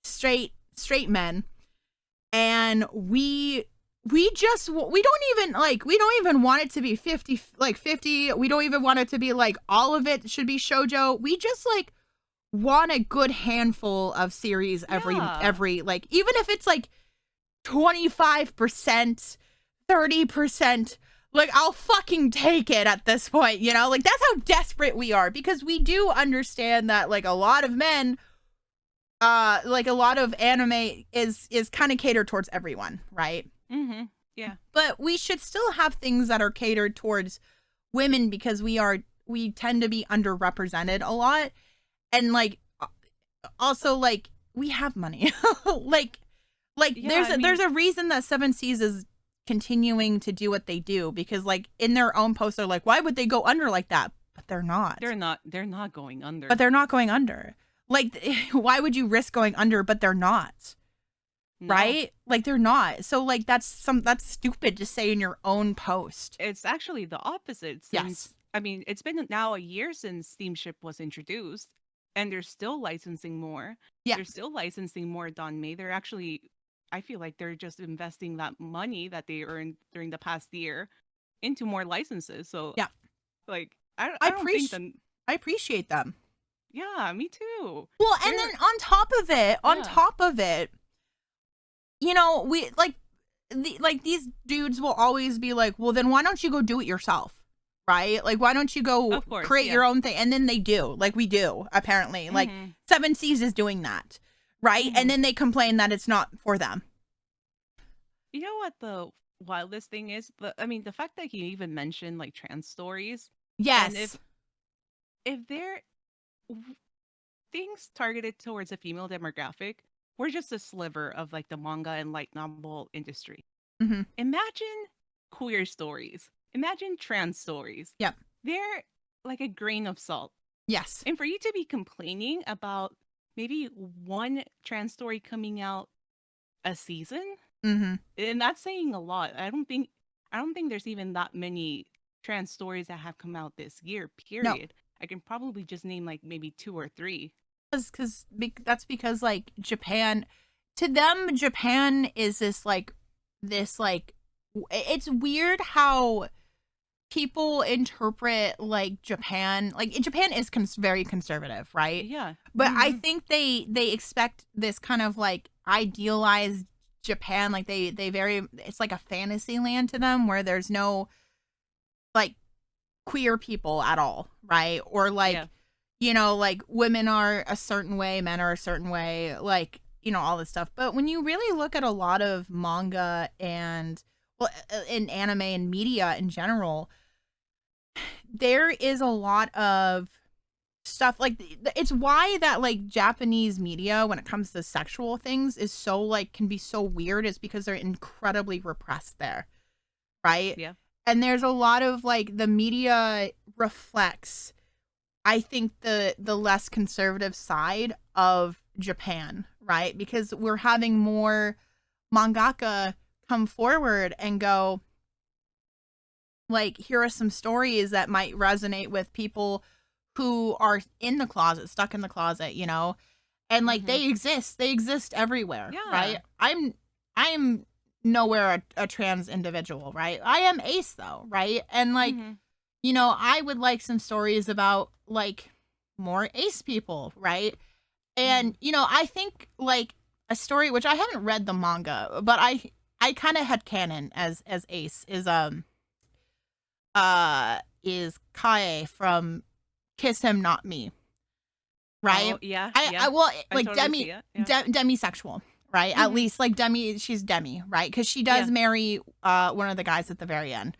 straight men, and we don't even want it to be 50, like 50. We don't even want it to be like all of it should be shoujo. We just like want a good handful of series every like, even if it's like 25%, 30%, like I'll fucking take it at this point, you know? Like that's how desperate we are, because we do understand that like a lot of men, like a lot of anime is kind of catered towards everyone, right? Mm-hmm. Yeah. But we should still have things that are catered towards women, because we tend to be underrepresented a lot. And like also like we have money. like yeah, there's a reason that Seven Seas is continuing to do what they do, because like in their own post they're like, why would they go under like that? But they're not. They're not going under. But they're not going under. Like why would you risk going under? But they're not. No. Right? Like they're not. So like that's stupid to say in your own post. It's actually the opposite. Since, I mean, it's been now a year since Steamship was introduced, and they're still licensing more. Yeah. They're still licensing more Danmei. They're actually, I feel like they're just investing that money that they earned during the past year into more licenses. So yeah, like I appreciate them. Yeah, me too. Well, and then on top of it, you know, we like these dudes will always be like, well, then why don't you go do it yourself? Right? Like, why don't you go create your own thing? And then they do, like we do, apparently. Like Seven Seas is doing that. Right? And then they complain that it's not for them. You know what the wildest thing is? The fact that he even mentioned like trans stories. Yes. And if they're things targeted towards a female demographic, we're just a sliver of like the manga and light novel industry. Mm-hmm. Imagine queer stories. Imagine trans stories. Yep. They're like a grain of salt. Yes. And for you to be complaining about maybe one trans story coming out a season, and that's saying a lot. I don't think there's even that many trans stories that have come out this year, period. No. I can probably just name like maybe 2 or 3. Because that's because like Japan, to them Japan is this like it's weird how people interpret like Japan is very conservative, right? Yeah. But I think they expect this kind of like idealized Japan, like it's like a fantasy land to them where there's no like queer people at all, right? Or like you know, like women are a certain way, men are a certain way, like, you know, all this stuff. But when you really look at a lot of manga and, well, in anime and media in general, there is a lot of stuff like, it's why that like Japanese media, when it comes to sexual things, is so like, can be so weird, is because they're incredibly repressed there, right? Yeah. And there's a lot of like, the media reflects, I think, the less conservative side of Japan, right? Because we're having more mangaka come forward and go, like, here are some stories that might resonate with people who are in the closet, stuck in the closet, you know? And like they exist everywhere, right? I'm nowhere a trans individual, right? I am ace though, right? And like you know, I would like some stories about like more ace people, right? And you know, I think like a story, which I haven't read the manga, but I kind of had canon as ace is Kae from Kiss Him Not Me, right? Oh, yeah. I well like totally demisexual, right? At least like she's demi, right? Because she does marry one of the guys at the very end.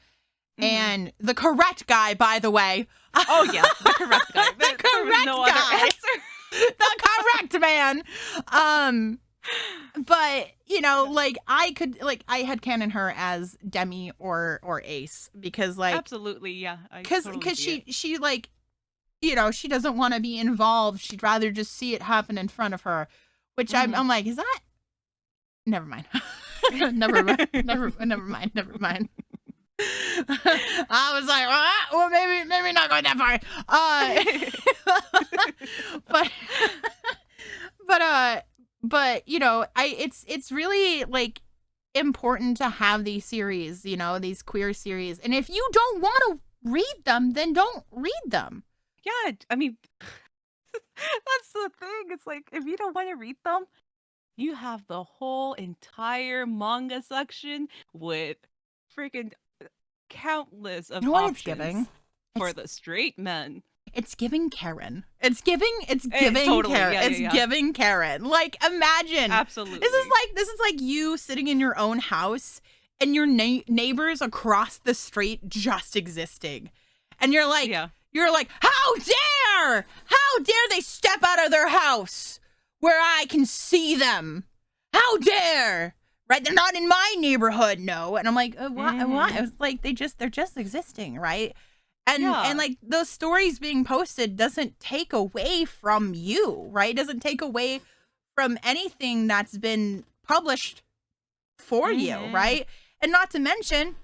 And the correct guy, by the way. Oh yeah, the correct guy. The correct guy. The correct man. But you know, like I had canon her as Demi or Ace, because like absolutely, yeah. Because she like, you know, she doesn't want to be involved. She'd rather just see it happen in front of her. Which I'm like, is that? Never mind. Never mind. I was like, well, maybe not going that far. but you know, it's really like important to have these series, you know, these queer series. And if you don't want to read them, then don't read them. Yeah, I mean, that's the thing. It's like if you don't want to read them, you have the whole entire manga section with freaking countless You of know what it's giving? options for the straight men. It's giving Karen. It's giving Totally, Karen. yeah, It's yeah. giving Karen. Like, imagine. Absolutely. This is like you sitting in your own house and your neighbors across the street just existing. And you're like, Yeah. how dare they step out of their house where I can see them? How dare? Right? They're not in my neighborhood, no. And I'm like, what? What? It's like they're just existing, right? And like those stories being posted doesn't take away from you, right? It doesn't take away from anything that's been published for you, right? And not to mention,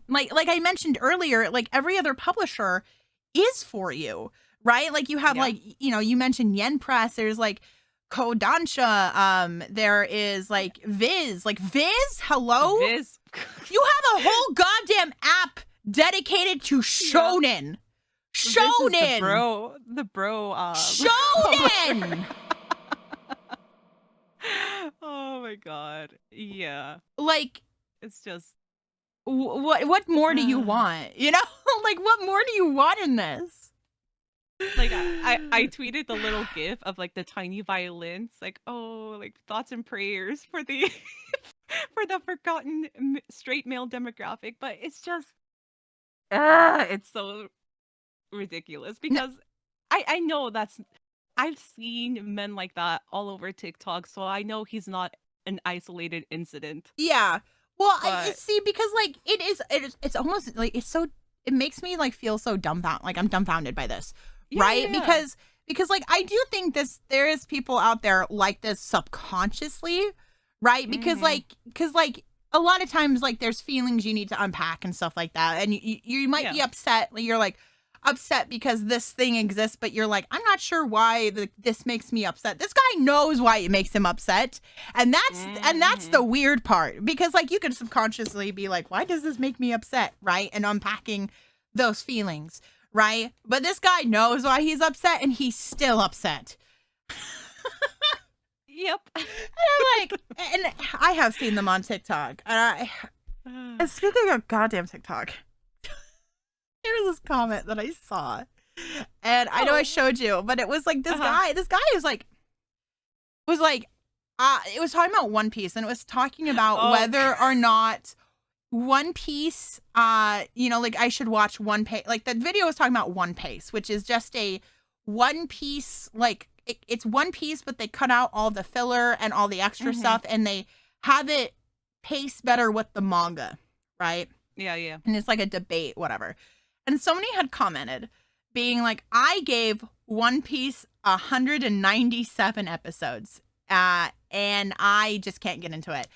like I mentioned earlier, like every other publisher is for you, right? Like you have like, you know, you mentioned Yen Press, there's like Kodansha, there is like Viz, hello? Viz. You have a whole goddamn app dedicated to shonen. Shonen. The bro. Shonen. Oh my god. Yeah. Like, it's just what more do you want? You know, like what more do you want in this? Like I tweeted the little gif of like the tiny violins, like, oh, like thoughts and prayers for the for the forgotten straight male demographic, but it's just it's so ridiculous because I know I've seen men like that all over TikTok, so I know he's not an isolated incident. Yeah. Well, I see, because like it's almost like it makes me like feel so dumbfounded, like I'm dumbfounded by this, right? Yeah. Because like I do think there is people out there like this subconsciously, right? Because like a lot of times like there's feelings you need to unpack and stuff like that, and you might be upset. You're like upset because this thing exists, but you're like, I'm not sure why this makes me upset. This guy knows why it makes him upset, and that's the weird part, because like you could subconsciously be like, why does this make me upset, right? And unpacking those feelings, right? But this guy knows why he's upset, and he's still upset. Yep. And I'm like, and I have seen them on TikTok. And speaking of goddamn TikTok, here's this comment that I saw, and I know I showed you, but it was like this guy was like, it was talking about One Piece, and it was talking about whether or not One Piece, you know, like I should watch One Piece. Like the video was talking about One Piece, which is just a One Piece, like it's One Piece, but they cut out all the filler and all the extra stuff, and they have it pace better with the manga, right? Yeah, yeah. And it's like a debate, whatever. And somebody had commented being like, I gave One Piece 197 episodes, and I just can't get into it.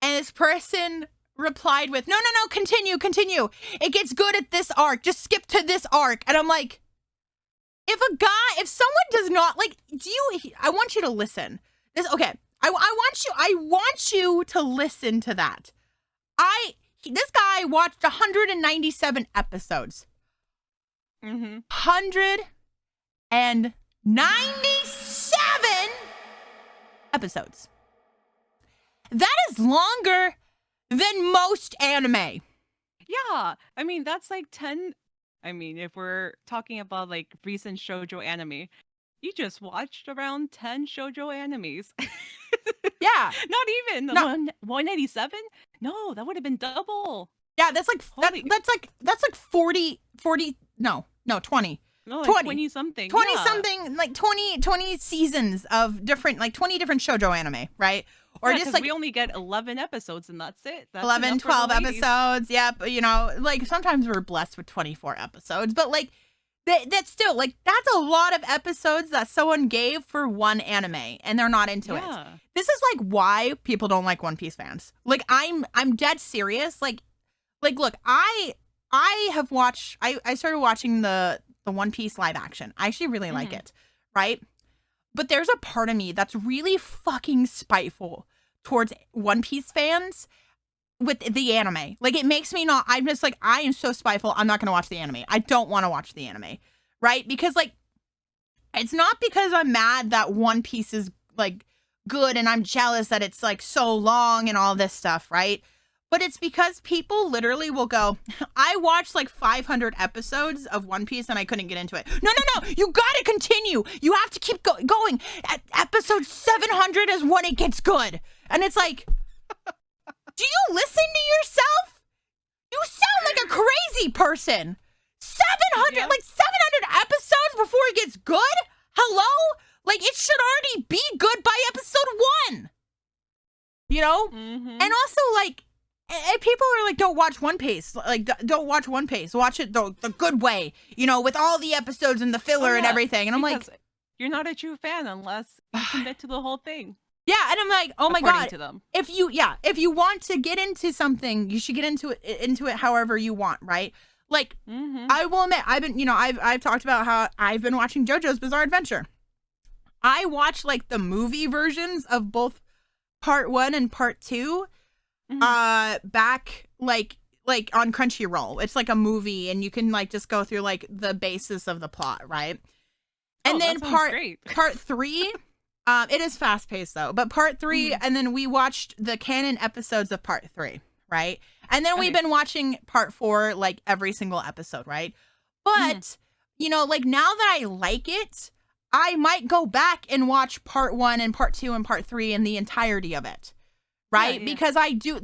And this person replied with, no, continue. It gets good at this arc. Just skip to this arc. And I'm like, if someone does not like, I want you to listen. Okay. I want you to listen to that. This guy watched 197 episodes. 197 episodes. That is longer than most anime. Yeah. I mean, that's like 10. I mean, if we're talking about like recent shoujo anime, you just watched around 10 shoujo animes. Yeah. Not even. No. 187? No, that would have been double. Yeah, that's like that's like 40 no, 20. No, like 20 something. 20 something, like 20 seasons of different, like 20 different shoujo anime, right? Or just like we only get 11 episodes and that's it. That's 11, 12 episodes. Yep. You know, like sometimes we're blessed with 24 episodes, but like that's still like, that's a lot of episodes that someone gave for one anime and they're not into it. This is like why people don't like One Piece fans. Like I'm dead serious. Like look, I have watched, I started watching the One Piece live action. I actually really like it, right? But there's a part of me that's really fucking spiteful towards One Piece fans with the anime. Like, it makes me not, I'm just like, I am so spiteful. I'm not going to watch the anime. I don't want to watch the anime. Right? Because, like, it's not because I'm mad that One Piece is, like, good and I'm jealous that it's, like, so long and all this stuff, right? But it's because people literally will go, I watched like 500 episodes of One Piece and I couldn't get into it. No, you gotta continue. You have to keep going. At episode 700 is when it gets good. And it's like, do you listen to yourself? You sound like a crazy person. 700, like 700 episodes before it gets good? Hello? Like, it should already be good by episode 1. You know? And also, like, and people are like, don't watch One Piece. Like, don't watch One Piece. Watch it the good way, you know, with all the episodes and the filler and everything. And I'm like, you're not a true fan unless you commit to the whole thing. Yeah, and I'm like, oh my god. To them. If you want to get into something, you should get into it however you want, right? Like, I will admit, I've talked about how I've been watching JoJo's Bizarre Adventure. I watched like the movie versions of both part 1 and part 2. Back like on Crunchyroll. It's like a movie and you can like just go through like the basis of the plot, right? And then part 3, it is fast paced though, but part 3, and then we watched the canon episodes of part 3, right? And then we've been watching part 4 like every single episode, right? But you know, like now that I like it, I might go back and watch part 1 and part 2 and part 3 and the entirety of it. Right? Yeah. Because I do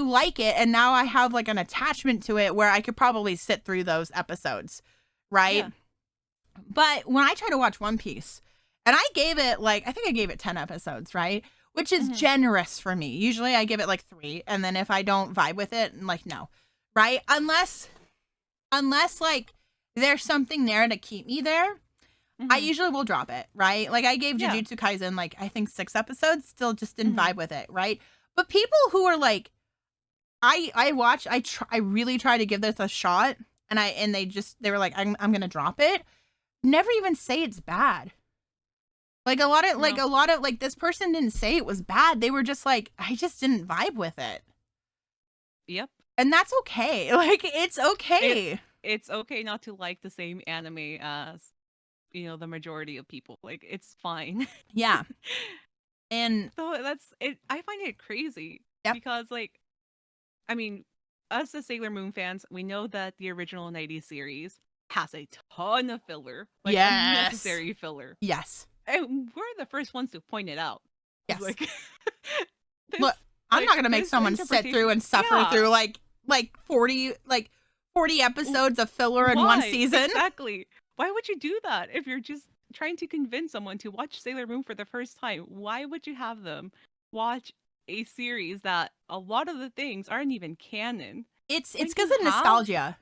like it, and now I have like an attachment to it where I could probably sit through those episodes. Right? Yeah. But when I try to watch One Piece, and I gave it I think I gave it 10 episodes, right? Which is generous for me. Usually I give it like 3, and then if I don't vibe with it, I'm like, no. Right? Unless like there's something there to keep me there, I usually will drop it, right? Like I gave Jujutsu Kaisen like I think 6 episodes, still just didn't vibe with it, right? But people who are like, I really try to give this a shot, and they were like, I'm gonna drop it. Never even say it's bad. Like a lot of like this person didn't say it was bad. They were just like, I just didn't vibe with it. Yep. And that's okay. Like it's okay. It's okay not to like the same anime as, you know, the majority of people. Like it's fine. Yeah. And so that's it. I find it crazy because like, I mean, us as Sailor Moon fans, we know that the original 90s series has a ton of filler, like unnecessary filler. Yes. And we're the first ones to point it out. Yes. Like, look, I'm not gonna make someone sit through and suffer through like 40 episodes of filler in one season. Exactly. Why would you do that if you're just trying to convince someone to watch Sailor Moon for the first time? Why would you have them watch a series that a lot of the things aren't even canon? It's because of nostalgia.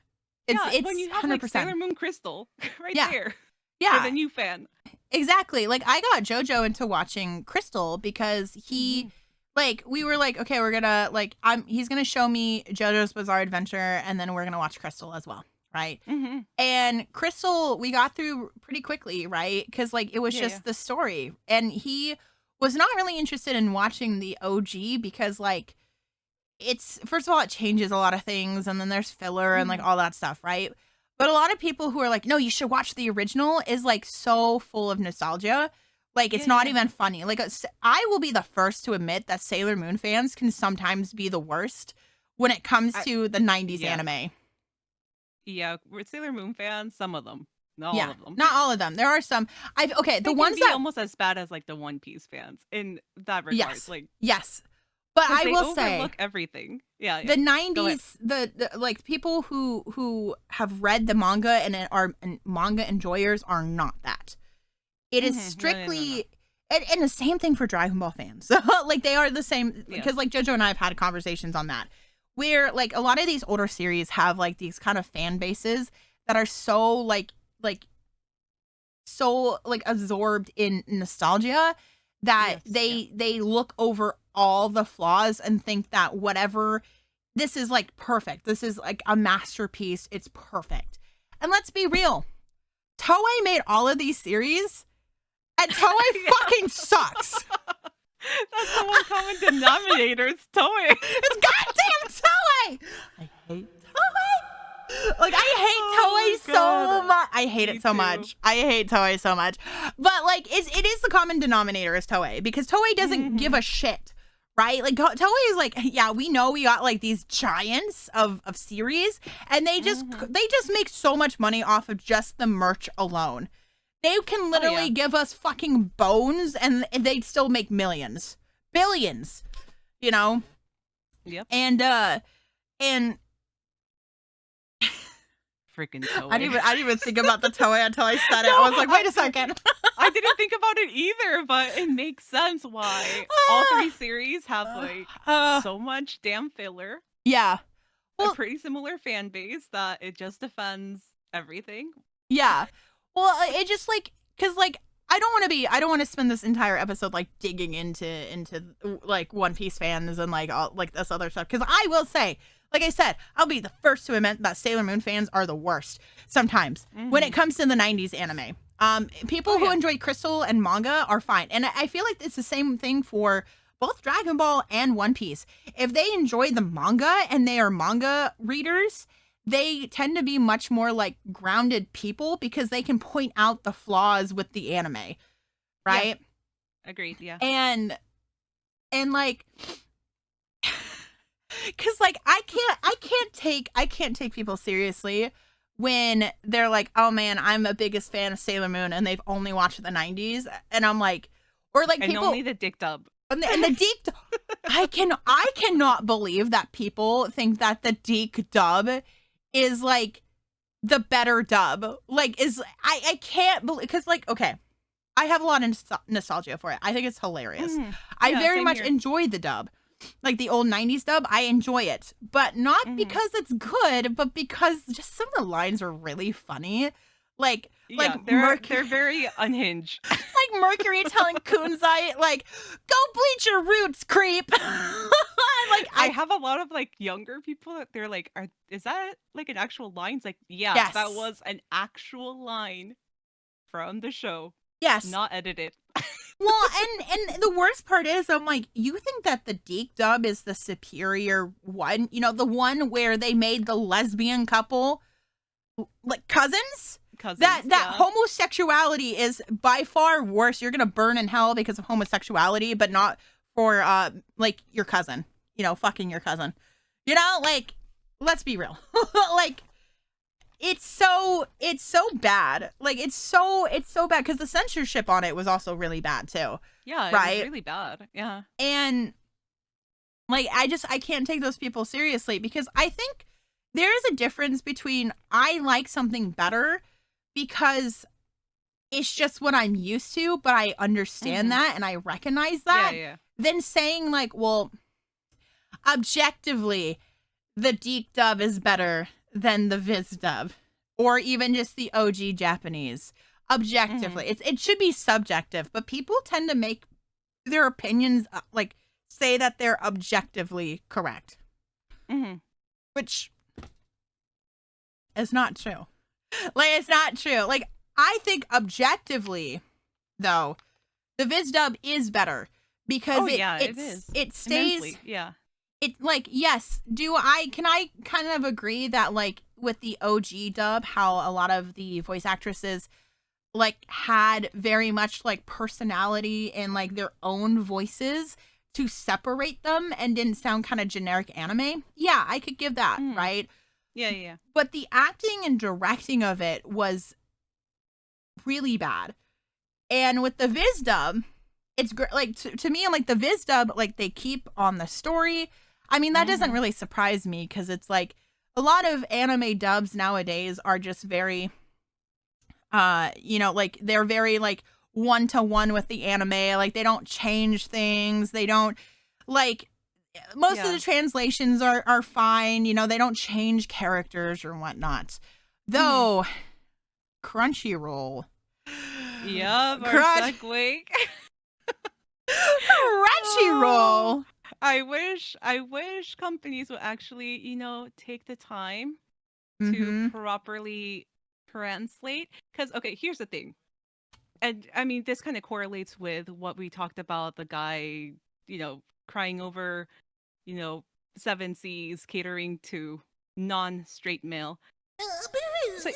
It's when you have 100%. Like Sailor Moon Crystal right there. Yeah. For the new fan. Exactly. Like I got JoJo into watching Crystal because he like we were like, okay, we're gonna like he's gonna show me JoJo's Bizarre Adventure and then we're gonna watch Crystal as well. Right. And Crystal, we got through pretty quickly, right? Because like it was just the story. And he was not really interested in watching the OG because like it's, first of all, it changes a lot of things and then there's filler and like all that stuff, right? But a lot of people who are like, no, you should watch the original is like so full of nostalgia. Like it's not even funny. Like I will be the first to admit that Sailor Moon fans can sometimes be the worst when it comes to the 90s anime. Yeah, we're Sailor Moon fans, some of them. Not all of them. Not all of them. There are some. The ones that almost as bad as like the One Piece fans in that regard. Yes. Like but I will say overlook everything. Yeah. The 90s, the like people who have read the manga and are manga enjoyers are not that. It is strictly and the same thing for Dragon Ball fans. Like they are the same because like JoJo and I have had conversations on that. Where like a lot of these older series have like these kind of fan bases that are so like absorbed in nostalgia that they look over all the flaws and think that whatever, this is like perfect. This is like a masterpiece. It's perfect. And let's be real. Toei made all of these series and Toei Yeah. fucking sucks. That's the one common denominator. It's Toei. It's goddamn Toei. I hate Toei. Like, I hate Toei so God. much. I hate Me it so too. much. I hate Toei so much. But like, it is the common denominator is Toei, because Toei doesn't give a shit, right? Like, Toei is like, yeah, we know we got like these giants of series, and they just make so much money off of just the merch alone. They can literally give us fucking bones, and they'd still make millions, billions, you know. Yep. And Freaking Toei. I didn't even think about the Toei until I said it. I was like, wait a second. I didn't think about it either, but it makes sense why all 3 series have like so much damn filler. Yeah. A pretty similar fan base that it just defends everything. Yeah. Well, it just like, cause like, I don't want to spend this entire episode like digging into like One Piece fans and like all like this other stuff. Cause I will say, like I said, I'll be the first to admit that Sailor Moon fans are the worst sometimes when it comes to the 90s anime. People who enjoy Crystal and manga are fine. And I feel like it's the same thing for both Dragon Ball and One Piece. If they enjoy the manga and they are manga readers, they tend to be much more like grounded people because they can point out the flaws with the anime, right? Yeah. Agreed. Yeah. And like, because like I can't take people seriously when they're like, oh man, I'm a biggest fan of Sailor Moon and they've only watched the 90s, and I'm like, or like and people only the dick dub. And the Deke, I cannot believe that people think that the Deke dub is like the better dub. Like, I can't believe, because like, okay, I have a lot of nostalgia for it. I think it's hilarious. I very much enjoy the dub, like the old 90s dub. I enjoy it, but not because it's good, but because just some of the lines are really funny. Like they're very unhinged. Like Mercury telling Kunzai, like, go bleach your roots, creep. Like, I have a lot of like younger people that they're like, is that like an actual line? It's like, yeah, yes, that was an actual line from the show. Yes, not edited. Well, and the worst part is, I'm like, you think that the Deke dub is the superior one? You know, the one where they made the lesbian couple like cousins? That homosexuality is by far worse. You're gonna burn in hell because of homosexuality, but not for like your cousin, you know, fucking your cousin, you know, like, let's be real. Like, it's so bad. Like, it's so bad because the censorship on it was also really bad too. Yeah, it right? was really bad. Yeah. And like, I can't take those people seriously because I think there is a difference between I like something better because it's just what I'm used to, but I understand that and I recognize that. Yeah. Then saying like, well, objectively, the Deke dub is better than the Viz dub, or even just the OG Japanese. Objectively, it should be subjective, but people tend to make their opinions like say that they're objectively correct, which is not true. Like, it's not true. Like, I think objectively, though, the Viz dub is better because it stays. Immensely. Yeah. It like, yes, can I kind of agree that like with the OG dub, how a lot of the voice actresses like had very much like personality and like their own voices to separate them and didn't sound kind of generic anime. Yeah, I could give that, right? Yeah. But the acting and directing of it was really bad. And with the Viz dub, it's great. Like, to me, I'm like, the Viz dub, like, they keep on the story. I mean, that doesn't really surprise me because it's like a lot of anime dubs nowadays are just very, you know, like, they're very like one-to-one with the anime. Like, they don't change things. They don't, like, most of the translations are fine. You know, they don't change characters or whatnot. Though, Crunchyroll. Yup, our segue. Crunchyroll. I wish companies would actually, you know, take the time to properly translate. Because, okay, here's the thing. And I mean, this kind of correlates with what we talked about the guy, crying over, you know, seven C's catering to non-straight male. So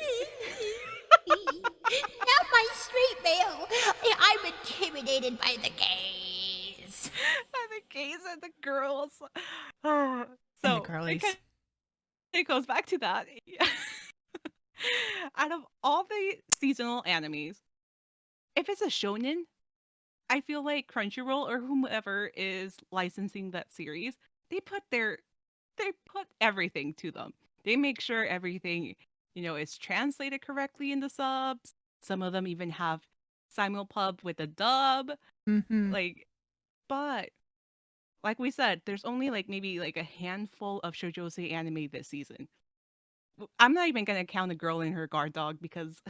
Not my straight male. I'm intimidated by the gays. the gays and the girls. And the So girlies. it goes back to that. Out of all the seasonal animes, if it's a shonen, I feel like Crunchyroll or whomever is licensing that series, they put everything to them. They make sure everything, is translated correctly in the subs. Some of them even have simulpub with a dub. Mm-hmm. Like, but like we said, there's only like maybe like a handful of shoujo anime this season. I'm not even gonna count a girl in her guard dog because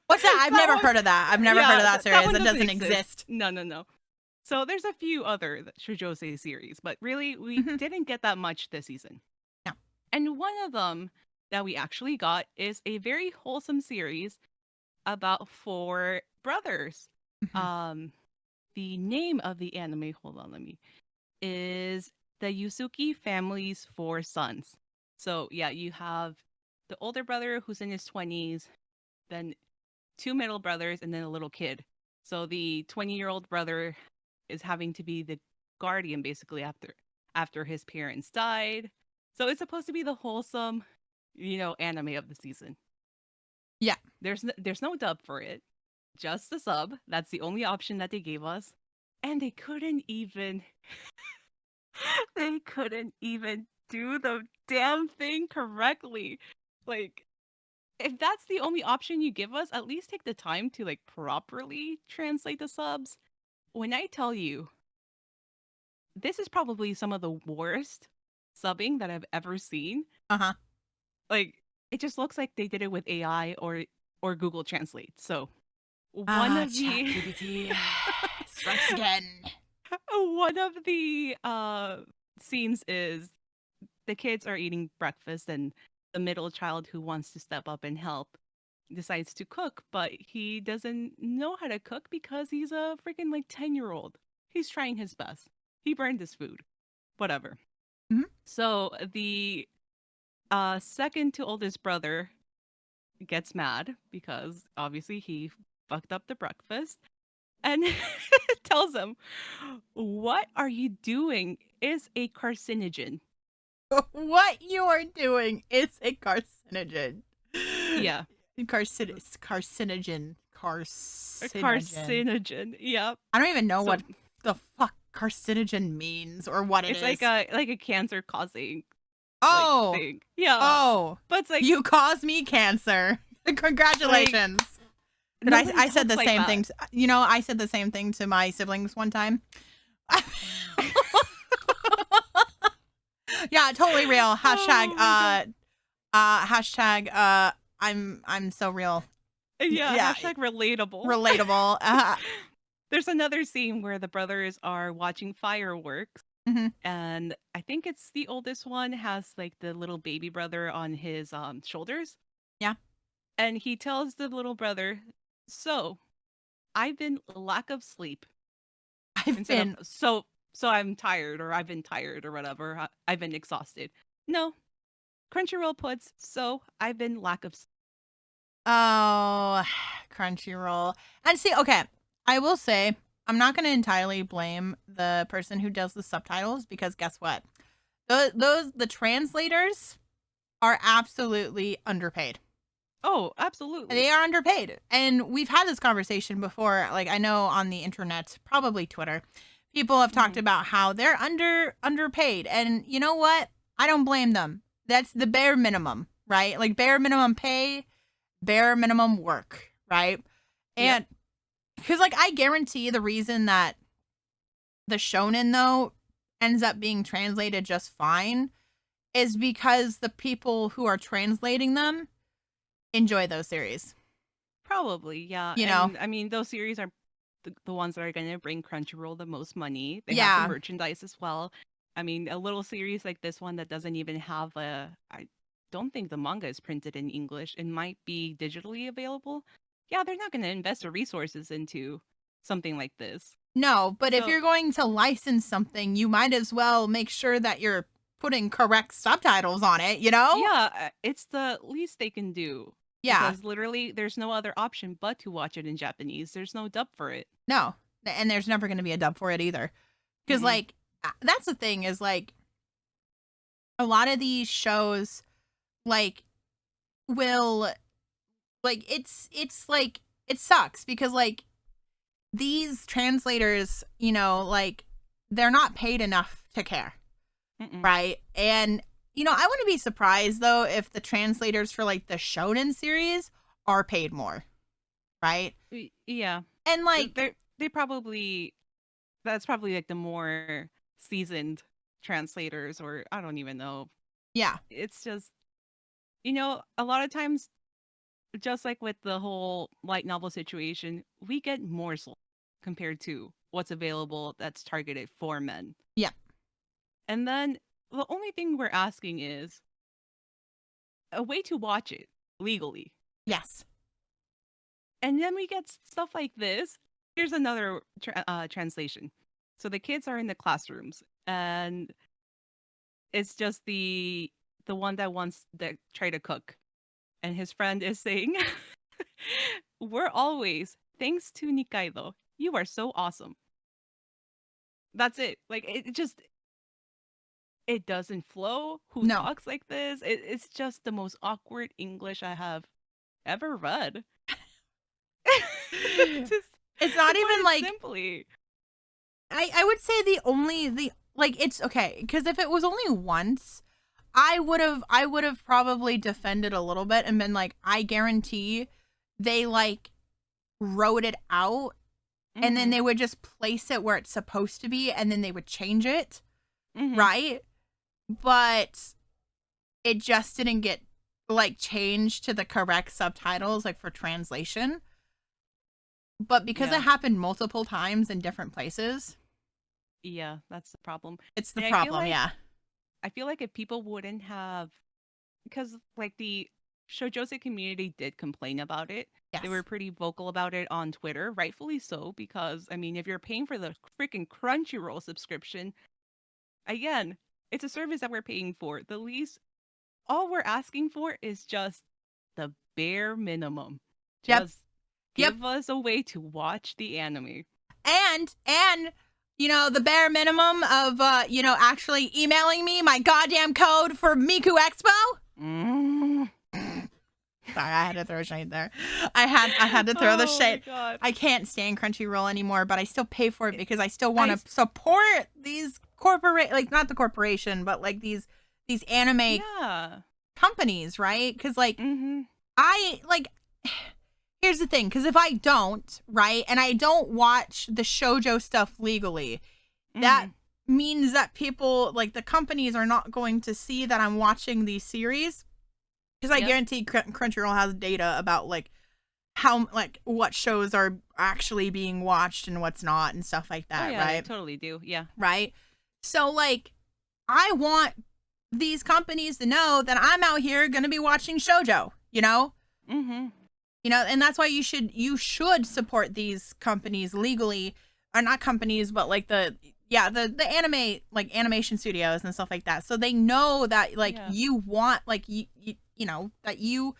What's that? I've that never one, heard of that. I've never heard yeah, of that that series. one It doesn't doesn't exist. exist. No, no, no. So there's a few other shoujo series, but really we Mm-hmm. didn't get that much this season. No. And one of them that we actually got is a very wholesome series about four brothers. Mm-hmm. Um, the name of the anime, hold on, is the Yusuke family's four sons. So yeah, you have the older brother who's in his 20s, then two middle brothers, and then a little kid. So the 20-year-old brother is having to be the guardian basically after his parents died. So it's supposed to be the wholesome, anime of the season. Yeah. There's no dub for it, just the sub. That's the only option that they gave us, and they couldn't even do the damn thing correctly. Like, if that's the only option you give us, at least take the time to like properly translate the subs. When I tell you, this is probably some of the worst subbing that I've ever seen. Uh-huh. Like, it just looks like they did it with AI or Google Translate. So one Ah, of the ChatGPT strikes again. one of the scenes is the kids are eating breakfast and the middle child who wants to step up and help decides to cook, but he doesn't know how to cook because he's a freaking like 10-year-old. He's trying his best. He burned his food. Whatever. Mhm. So the second to oldest brother gets mad because obviously he fucked up the breakfast and tells him, "What are you doing is a carcinogen." What you are doing is a carcinogen. Yeah, Carcinogen. a Carcinogen. carcinogen. Yep. I don't even know So what the fuck carcinogen means or what it it's is. like a cancer causing like Oh. thing. Yeah. Oh. But it's like You caused me cancer. Congratulations. But nobody I said talks the like same that. thing. I said the same thing to my siblings one time. Yeah, totally real. Hashtag Oh my hashtag I'm so real. God. Yeah, Yeah, hashtag relatable. relatable. There's another scene where the brothers are watching fireworks, Mhm. and I think it's the oldest one has like the little baby brother on his shoulders, Yeah. and he tells the little brother, "So I've been lack of sleep," I've instead of been so I'm tired or I've been tired or whatever. I've been exhausted. No, Crunchyroll puts so I've been lack of sleep. oh, Crunchyroll. And see, okay, I will say I'm not going to entirely blame the person who does the subtitles because guess what? The translators are absolutely underpaid. Oh, absolutely. They are underpaid. And we've had this conversation before. Like I know on the internet, probably Twitter, people have talked Mhm. about how they're underpaid. And you know what? I don't blame them. That's the bare minimum, right? Like bare minimum pay, bare minimum work, right? Yep. And because like I guarantee the reason that the shonen though ends up being translated just fine is because the people who are translating them enjoy those series. Probably, yeah. You know? And I mean, those series are the ones that are going to bring Crunchyroll the most money. They have the Yeah. merchandise as well. I mean, a little series like this one that doesn't even have I don't think the manga is printed in English. It might be digitally available. yeah, they're not going to invest their resources into something like this. No, but if So you're going to license something, you might as well make sure that you're putting correct subtitles on it, you know? yeah, it's the least they can do Yeah. because literally there's no other option but to watch it in Japanese. There's no dub for it. No. And there's never going to be a dub for it either. Cuz Mm-mm. like that's the thing is like a lot of these shows like will like it's like it sucks because like these translators, you know, like they're not paid enough to care, Mm-mm. right? And you know, I wouldn't be surprised though if the translators for like the shonen series are paid more, right? Yeah, And like they probably that's probably like the more seasoned translators, or I don't even know. yeah, It's just a lot of times, just like with the whole light novel situation, we get morsel compared to what's available that's targeted for men. yeah, And then the only thing we're asking is a way to watch it legally. yes. And then we get stuff like this. Here's another translation. So the kids are in the classrooms, and it's just the one that wants to try to cook, and his friend is saying, "We're always thanks to Nikaido. You are so awesome." That's it. Like it just it doesn't flow. Who No. talks like this? It's just the most awkward English I have ever read. Just It's not to put even it like simply. I would say the like it's okay because if it was only once, I would have probably defended a little bit and been like, I guarantee they like wrote it out and then Hmm. they would just place it where it's supposed to be and then they would change it, Hmm. right? But it just didn't get like changed to the correct subtitles like for translation. But because Yeah. it happened multiple times in different places, Yeah, that's the problem. it's the And problem, yeah. I feel like if people wouldn't have, because like the Shoujouse community did complain about it. They Yes. were pretty vocal about it on Twitter, rightfully so, because I mean, if you're paying for the freaking Crunchyroll subscription, again, it's a service that we're paying for. The least, all we're asking for is just the bare minimum. Yep. Just Yep. give us a way to watch the anime. And you know, the bare minimum of you know, actually emailing me my goddamn code for Miku Expo. Mm. Sorry, I had to throw shade there. I had to throw the Oh my shade. god. I can't stand Crunchyroll anymore, but I still pay for it because I still want I to support these corporate, like not the corporation, but like these anime Yeah. companies, right? Because like Mm-hmm. I like here's the thing, because if I don't, right, and I don't watch the shojo stuff legally, that means that people like the companies are not going to see that I'm watching these series because I Yep. guarantee Crunchyroll has data about like how like what shows are actually being watched and what's not and stuff like Oh that, yeah, they right? totally do. Yeah. Right? So like I want these companies to know that I'm out here going to be watching shojo, you know? Mm-hmm. You know, and that's why you should support these companies legally, or not companies, but like the anime like animation studios and stuff like that. So they know that like Yeah. you want like you know that you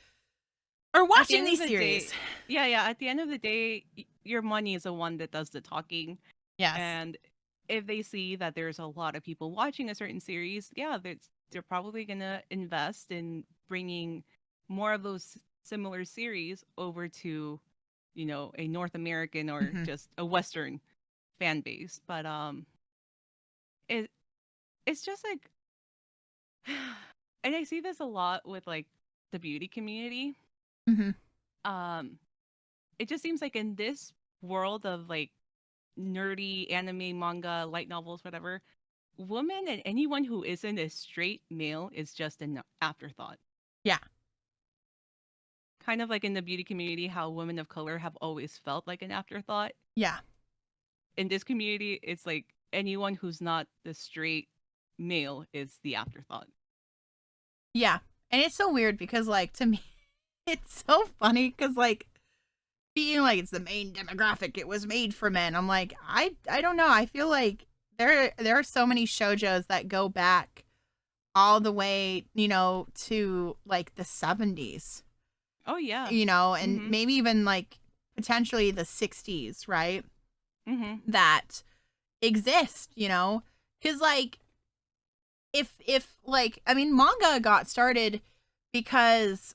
are At the watching end of these the series. day, yeah. At the end of the day, your money is the one that does the talking. Yes. And if they see that there's a lot of people watching a certain series, yeah, they're probably gonna invest in bringing more of those similar series over to, a North American or Hmm. just a Western fan base. But it it's just like, and I see this a lot with like the beauty community. Hmm. Um, it just seems like in this world of like nerdy anime, manga, light novels, whatever, women and anyone who isn't a straight male is just an afterthought. Yeah. Kind of like in the beauty community, how women of color have always felt like an afterthought. Yeah. In this community, it's like anyone who's not the straight male is the afterthought. Yeah. And it's so weird because like to me it's so funny because like being like it's the main demographic, it was made for men. I'm like, I don't know. I feel like there are so many shoujos that go back all the way, to like the 70s, Oh yeah. and Mhm. maybe even like potentially the 60s, right? Mhm. That exist, because like if like I mean manga got started because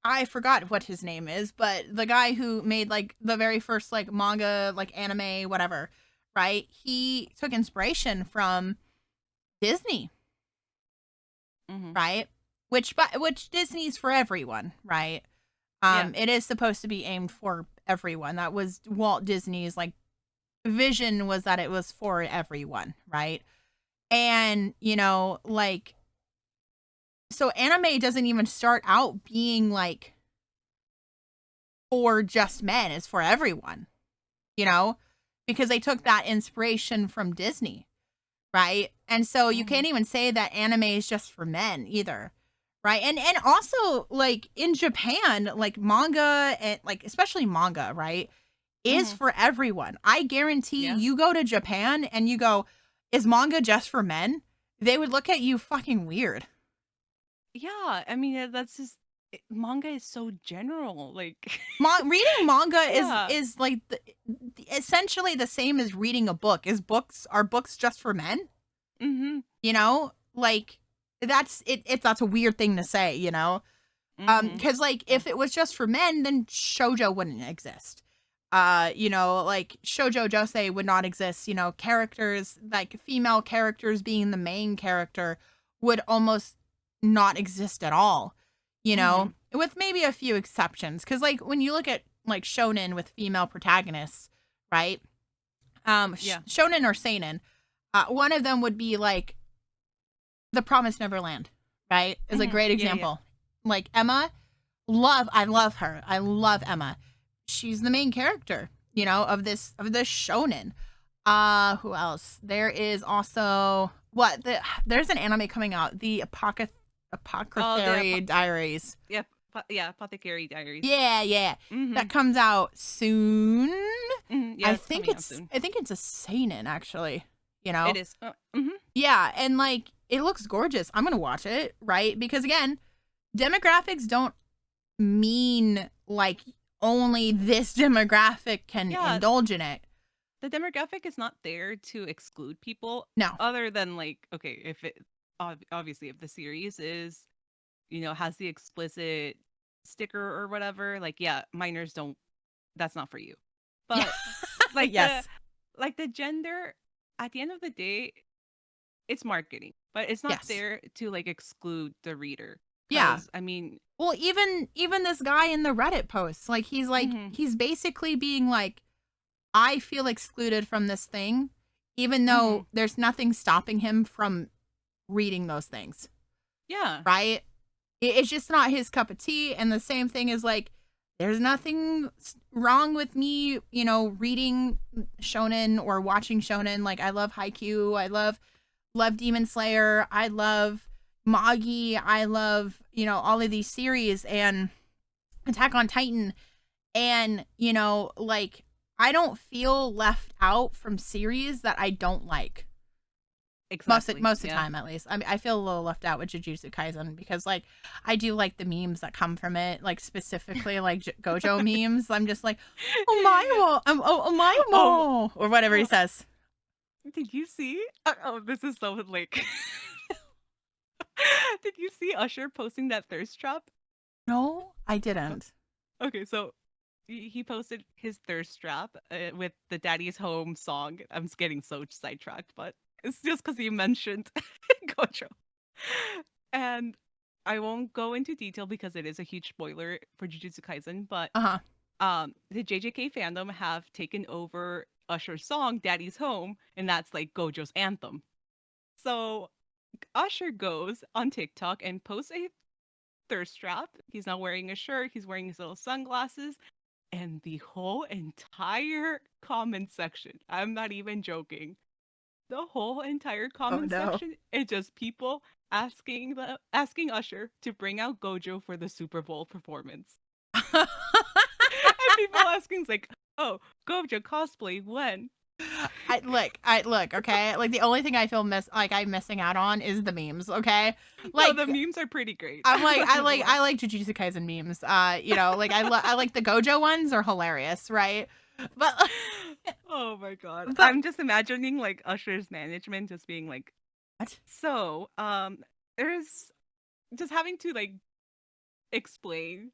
I forgot what his name is, but the guy who made like the very first like manga, like anime, whatever, right? He took inspiration from Disney, Mhm. right? Which Disney's for everyone, right? Yeah. It is supposed to be aimed for everyone. That was Walt Disney's like vision, was that it was for everyone, right? And like, so anime doesn't even start out being like for just men, it's for everyone, you know, because they took that inspiration from Disney, right? And so you Mhm. can't even say that anime is just for men either. Right. And also like in Japan, like manga and like especially manga, right, is Mhm. for everyone. I guarantee Yeah. you go to Japan and you go, is manga just for men? They would look at you fucking weird. Yeah. I mean, that's just manga is so general. Like, Reading manga is yeah. is like essentially the same as reading a book. Are books just for men? Mhm. Like that's it. That's a weird thing to say, Mhm. because like Yeah. if it was just for men, then shojo wouldn't exist. Like shojo josei would not exist. Characters like female characters being the main character would almost not exist at all. Mhm. With maybe a few exceptions, because like when you look at like shonen with female protagonists, right? Yeah. Shonen or seinen, one of them would be like The Promised Neverland, right? Is a Mhm. great Yeah. Yeah. example. Like Emma, I love her. I love Emma. She's the main character, of this shonen. Who else? There is also there's an anime coming out, the Oh, the Apothecary Diaries. yeah, yeah, Apothecary Diaries. Yeah, yeah. That Mhm. comes out soon. Mhm. Yeah, I it's think coming out it's soon. I think it's a seinen actually, you know. It is. Mhm. Yeah, and like it looks gorgeous. I'm going to watch it, right? Because again, demographics don't mean like only this demographic can Yeah, indulge in it. the demographic is not there to exclude people No. other than like, okay, if it obviously if the series is, has the explicit sticker or whatever, like yeah, minors don't, that's not for you. Yeah. But like the Yes. like the gender, at the end of the day, it's marketing, but it's not Yes. there to like exclude the reader. Yeah. Cause I mean, Well, even this guy in the Reddit posts, like mhm, he's basically being like, I feel excluded from this thing, even though mhm, there's nothing stopping him from reading those things, yeah, right? It's just not his cup of tea. And the same thing is like, there's nothing wrong with me, reading shonen or watching shonen. Like, I love Haikyuu. I love Demon Slayer. I love Magi. I love, all of these series and Attack on Titan. And, like, I don't feel left out from series that I don't like. exactly, Most of the yeah. time, at least. I mean, I feel a little left out with Jujutsu Kaisen because, like, I do like the memes that come from it, like specifically like Gojo memes. I'm just like, oh my mo, oh my Oh, mo, or whatever he oh, says. did you see? Oh, this is so like. Did you see Usher posting that thirst trap? No, I Uh, didn't. Okay, so he posted his thirst trap with the Daddy's Home song. I'm just getting so sidetracked, but it's just because you mentioned Gojo. And I won't go into detail because it is a huge spoiler for Jujutsu Kaisen, but Uh huh. the JJK fandom have taken over Usher's song Daddy's Home, and that's like Gojo's anthem. So Usher goes on TikTok and posts a thirst trap. He's not wearing a shirt, he's wearing his little sunglasses, and the whole entire comment section, I'm not even joking. The whole entire Oh comment no. section is just people asking Usher to bring out Gojo for the Super Bowl performance. People asking like, "Oh, Gojo cosplay when?" I look, okay? Like the only thing I feel I'm missing out on is the memes, okay? No, Like the memes are pretty great. I'm like Not gonna lie. I like Jujutsu Kaisen memes. You know, like I like the Gojo ones are hilarious, right? But Oh my god. but I'm just imagining like Usher's management just being like, what? so, there's just having to like explain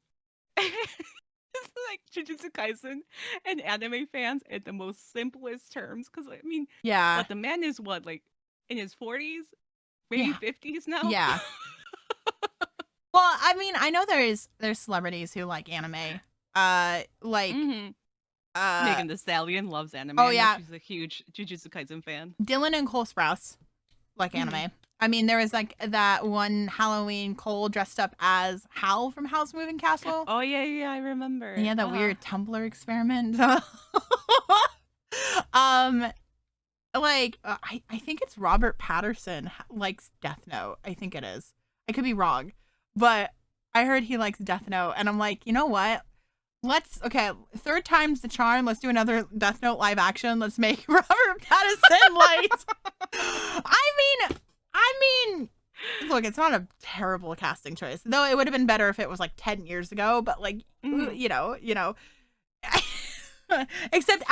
like Jujutsu Kaisen and anime fans in the most simplest terms. Because I mean, Yeah. what the man is what like in his 40s, maybe Yeah. 50s now. Yeah. Well, I mean, I know there's celebrities who like anime. Like hmm uh Megan the Stallion loves anime. oh I know yeah, she's a huge Jujutsu Kaisen fan. Dylan and Cole Sprouse like hmm anime. I mean, there was like that one Halloween Cole dressed up as Hal from Howl's Moving Castle. Oh yeah, yeah, I And he remember. had that Uh-huh. weird Tumblr experiment. um, I think it's Robert Patterson likes Death Note. I think it is. I could be wrong, but I heard he likes Death Note, and I'm like, you know what? Okay, third time's the charm. Let's do another Death Note live action. Let's make Robert Pattinson light. I mean, look, it's not a terrible casting choice, though. It would have been better if it was like 10 years ago. But like, Mhm. you know. Except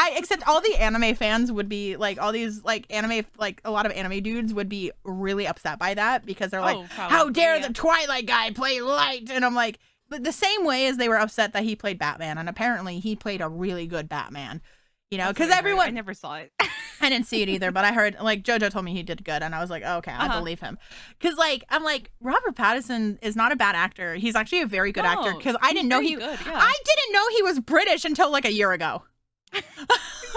all the anime fans would be like all these like anime like a lot of anime dudes would be really upset by that because they're like, Oh, how probably, dare yeah. the Twilight guy play Light? And I'm like, the same way as they were upset that he played Batman, and apparently he played a really good Batman. You know, That's because what I heard. I everyone never saw it. I didn't see it either, but I heard like JoJo told me he did good, and I was like, oh, okay, I Uh-huh. believe him. Because like I'm like Robert Pattinson is not a bad actor. He's actually a very good actor. No, Because I he's didn't know pretty he good, yeah. I didn't know he was British until like a year ago.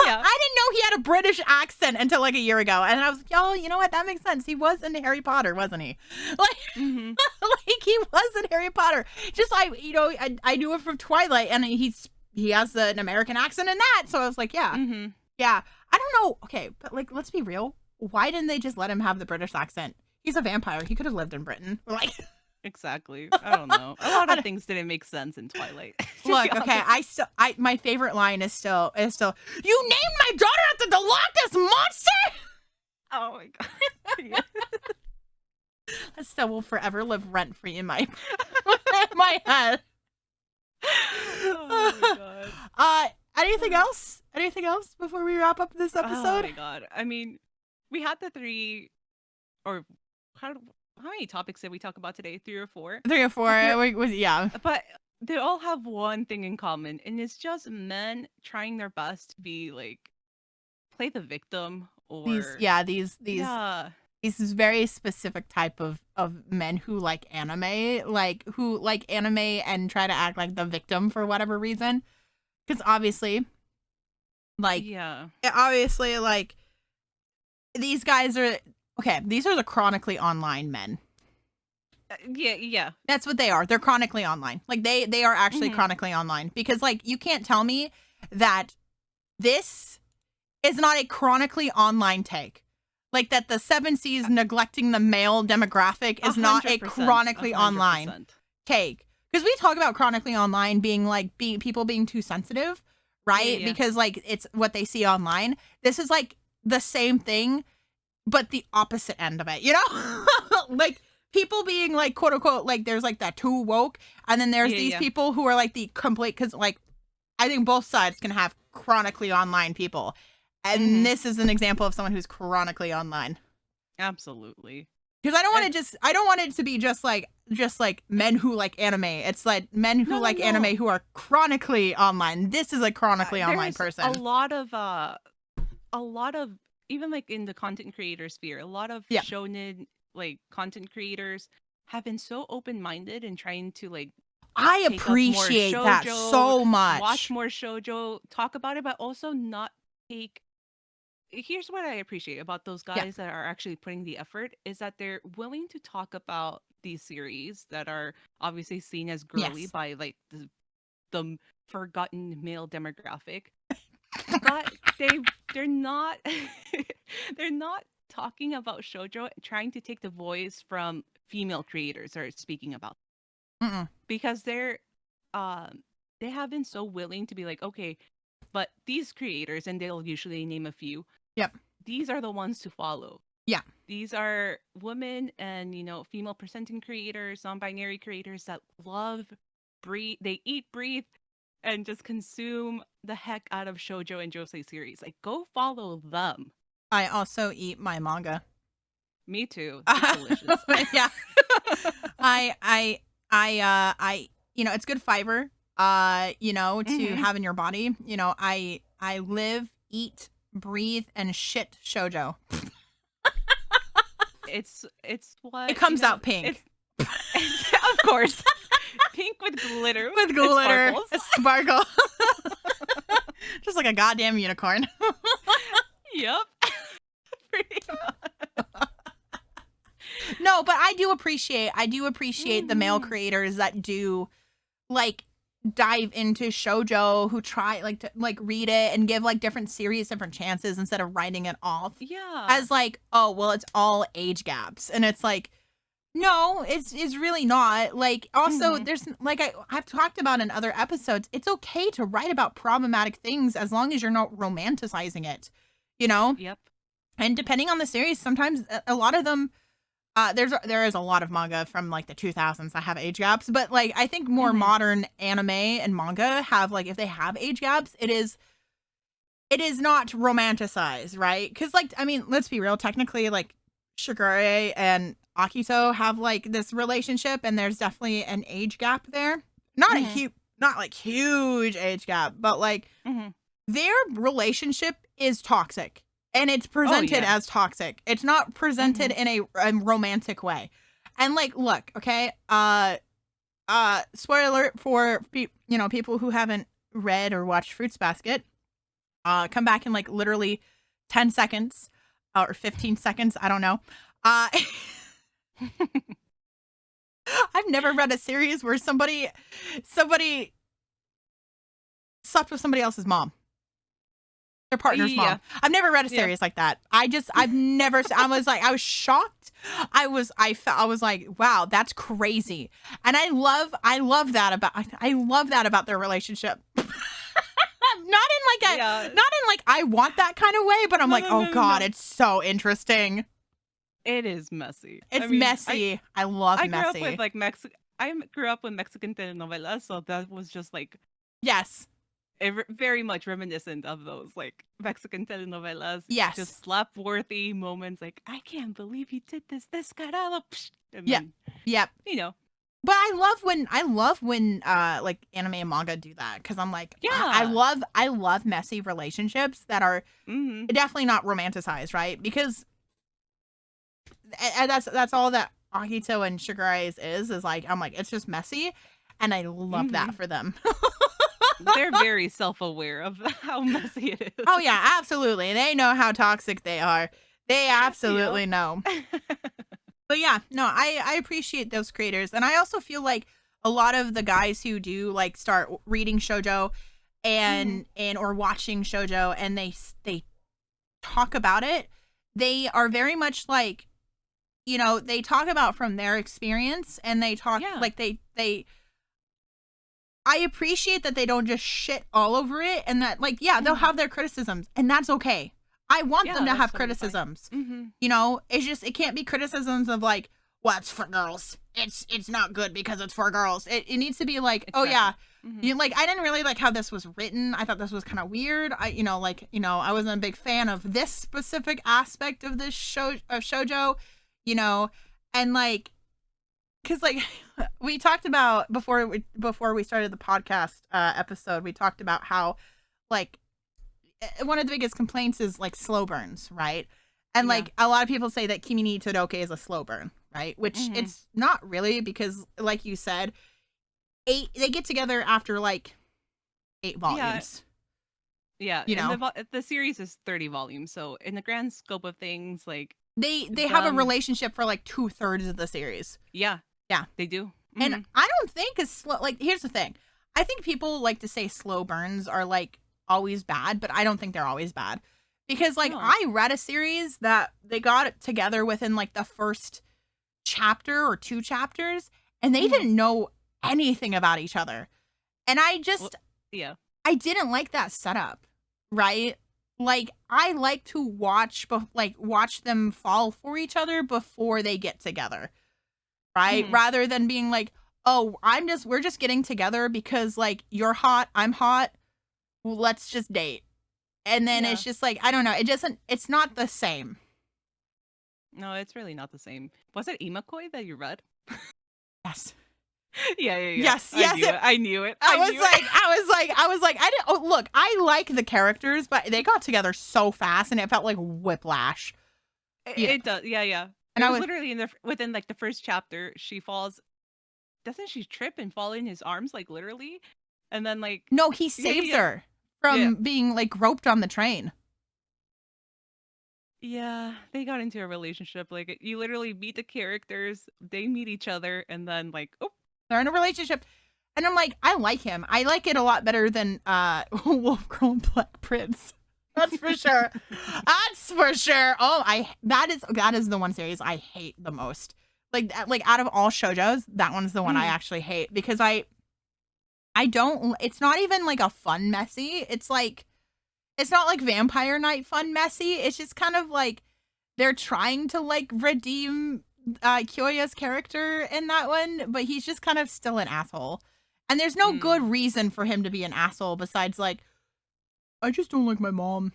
Yeah. I didn't know he had a British accent until like a year ago, and I was like, "Yo, you know what? That makes sense. He was into Harry Potter, wasn't he? Like, hmm like he was in Harry Potter. Just like I knew him from Twilight, and he has an American accent in that. So I was like, yeah, hmm yeah. I don't know. Okay, but like, let's be real. Why didn't they just let him have the British accent? He's a vampire. He could have lived in Britain. Like, Exactly. I don't know. A lot I of don't- things didn't make sense in Twilight. to be look, okay. honest. My favorite line is still, you named my daughter after the Loch Ness monster. Oh my god. Yeah. That still will forever live rent free in my my head. Oh my god. Anything else? Anything else before we wrap up this Oh episode? my god. I mean, we had the three, or how many topics did we talk about today? 3 or 4? 3 or 4. Yeah. But they all have one thing in common, and it's just men trying their best to be like play the victim or These yeah. these is very specific type of men who like anime, and try to act like the victim for whatever reason. Because obviously, like Yeah. like these guys are okay. These are the chronically online men. Yeah, yeah. That's what they are. They're chronically online. Like they are actually Mhm. chronically online because like you can't tell me that this is not a chronically online take. Like that the 7C's neglecting the male demographic is not a 100%, chronically online 100%. take. Because we talk about chronically online being like people being too sensitive, right? Yeah. Because like it's what they see online. This is like the same thing, but the opposite end of it, you know? Like people being like quote unquote like there's like that too woke, and then there's these Yeah. people who are like the complete because like I think both sides can have chronically online people, and Mhm. this is an example of someone who's chronically online. Absolutely. Because I don't want And- to I don't want it to be just like men who like anime. It's like men who No, like no. anime who are chronically online. This is a chronically online There's person. a lot of even like in the content creator sphere, a lot of Yeah. shonen like content creators have been so open-minded and trying to like I take up more appreciate that shoujo, so much. watch more shojo, talk about it, but also not take. Here's what I appreciate about those Yeah. guys that are actually putting the effort is that they're willing to talk about these series that are obviously seen as girly Yes. by like the forgotten male demographic, but they're not they're not talking about shoujo, trying to take the voice from female creators that are speaking about Mm-mm. because they're um they have been so willing to be like, okay, but these creators, and they'll usually name a few. Yep. These are the ones to follow. Yeah. These are women and, female presenting creators, non-binary creators that love, breathe, they eat, breathe, and just consume the heck out of shoujo and josei series. Like, go follow them. I also eat my manga. Me too. It's delicious. Yeah. I it's good fiber, to have in your body. I live, eat, breathe, and shit shoujo. It's what It comes out pink. Of course. Pink with glitter. With glitter. It Sparkle. Just like a goddamn unicorn. Yep. Pretty much. No, but I do appreciate the male creators that do like dive into shoujo, who try like to like read it and give like different series different chances instead of writing it off Yeah. as like, oh well, it's all age gaps. And it's like, no, it's really not. Like, also there's like I've talked about in other episodes, it's okay to write about problematic things as long as you're not romanticizing it, Yep. and depending on the series, sometimes a lot of them, there is a lot of manga from like the 2000s that have age gaps, but like I think more modern anime and manga have, like, if they have age gaps, it is not romanticized, right? Because, like, I mean, let's be real, technically, like, Shigure and Akito have like this relationship, and there's definitely an age gap there. Not a huge, not like huge age gap, but like their relationship is toxic. And it's presented as toxic. It's not presented in a romantic way. And like, look, okay, spoiler alert for people who haven't read or watched Fruits Basket. Come back in like literally 10 seconds or 15 seconds. I don't know. I've never read a series where somebody slept with somebody else's mom. Their partner's mom. I've never read a series like that. I've never. I was shocked. I was like, wow, that's crazy. And I love that about their relationship. Not in like I want that kind of way, but I'm God, it's so interesting. It is messy. It's messy. I love messy. I grew up with Mexican telenovelas, so that was just like, yes. Very much reminiscent of those like Mexican telenovelas. Yes. Just slap-worthy moments like, I can't believe he did this descarado. And yep. Then, yep. But I love when like anime and manga do that, because I'm like, I love messy relationships that are definitely not romanticized, right? Because that's all that Akito and Shigure's is like, I'm like, it's just messy, and I love that for them. They're very self-aware of how messy it is. Oh yeah, absolutely. They know how toxic they are. They absolutely know. But yeah, no, I appreciate those creators. And I also feel like a lot of the guys who do like start reading shoujo and or watching shoujo, and they talk about it, they are very much like, they talk about from their experience, and they talk like they I appreciate that they don't just shit all over it, and that like, they'll have their criticisms, and that's okay. I want them to have criticisms. It's just, it can't be criticisms of like, well, it's for girls. It's not good because it's for girls. It needs to be like, exactly. Oh yeah, like, I didn't really like how this was written. I thought this was kind of weird. I wasn't a big fan of this specific aspect of this shoujo, and like, because like we talked about before we started the podcast episode, we talked about how like one of the biggest complaints is like slow burns, right? And like a lot of people say that Kimi ni Todoke is a slow burn, right? Which it's not really, because like you said, they get together after like 8 volumes. Yeah. The series is 30 volumes, so in the grand scope of things, like they have a relationship for like 2/3 of the series. Yeah, they do. And I don't think it's slow. Like, here's the thing, I think people like to say slow burns are like always bad, but I don't think they're always bad, because like I read a series that they got together within like the first chapter or 2 chapters, and they didn't know anything about each other. And Yeah. I didn't like that setup, right? Like, I like to watch them fall for each other before they get together, right? Mhm. Rather than being like, oh, we're just getting together because like you're hot, I'm hot, well, let's just date. And then Yeah. it's just like, I don't know, it's not the same. No, it's really not the same. Was it Imakoi that you read? Yes. Yeah. Yes, I knew it. I knew it. I was like, I didn't. Oh, look, I like the characters, but they got together so fast, and it felt like whiplash. Yeah, It does. Yeah. and It I was was literally within like the first chapter. She falls. Doesn't she trip and fall in his arms, like literally? And then like no, he saves her from being like roped on the train. Yeah, they got into a relationship. Like you literally meet the characters, they meet each other, and then like, oh, They're in a relationship, and I'm like, I like him. I like it a lot better than Wolf Girl and Black Prince. That's for sure. That's for sure. Oh, that is the one series I hate the most. Like out of all shoujos, that one's the one I actually hate because I don't. It's not even like a fun messy. It's like it's not like Vampire Night fun messy. It's just kind of like they're trying to like redeem Kyoya's character in that one, but he's just kind of still an asshole. And there's no good reason for him to be an asshole besides like, I just don't like my mom.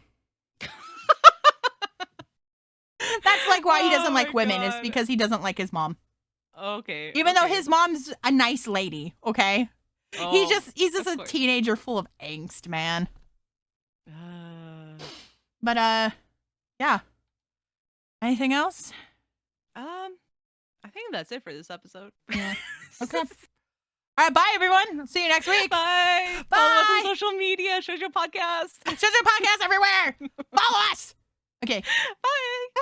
That's like why he doesn't like women is because he doesn't like his mom. Okay. Even though his mom's a nice lady, okay? He's just a teenager full of angst, man. But yeah. Anything else? I think that's it for this episode. Yeah. Okay. All right, bye everyone. See you next week. Bye. Bye. Follow us on social media, Shojo Podcast. Shojo Podcast everywhere. Follow us. Okay. Bye.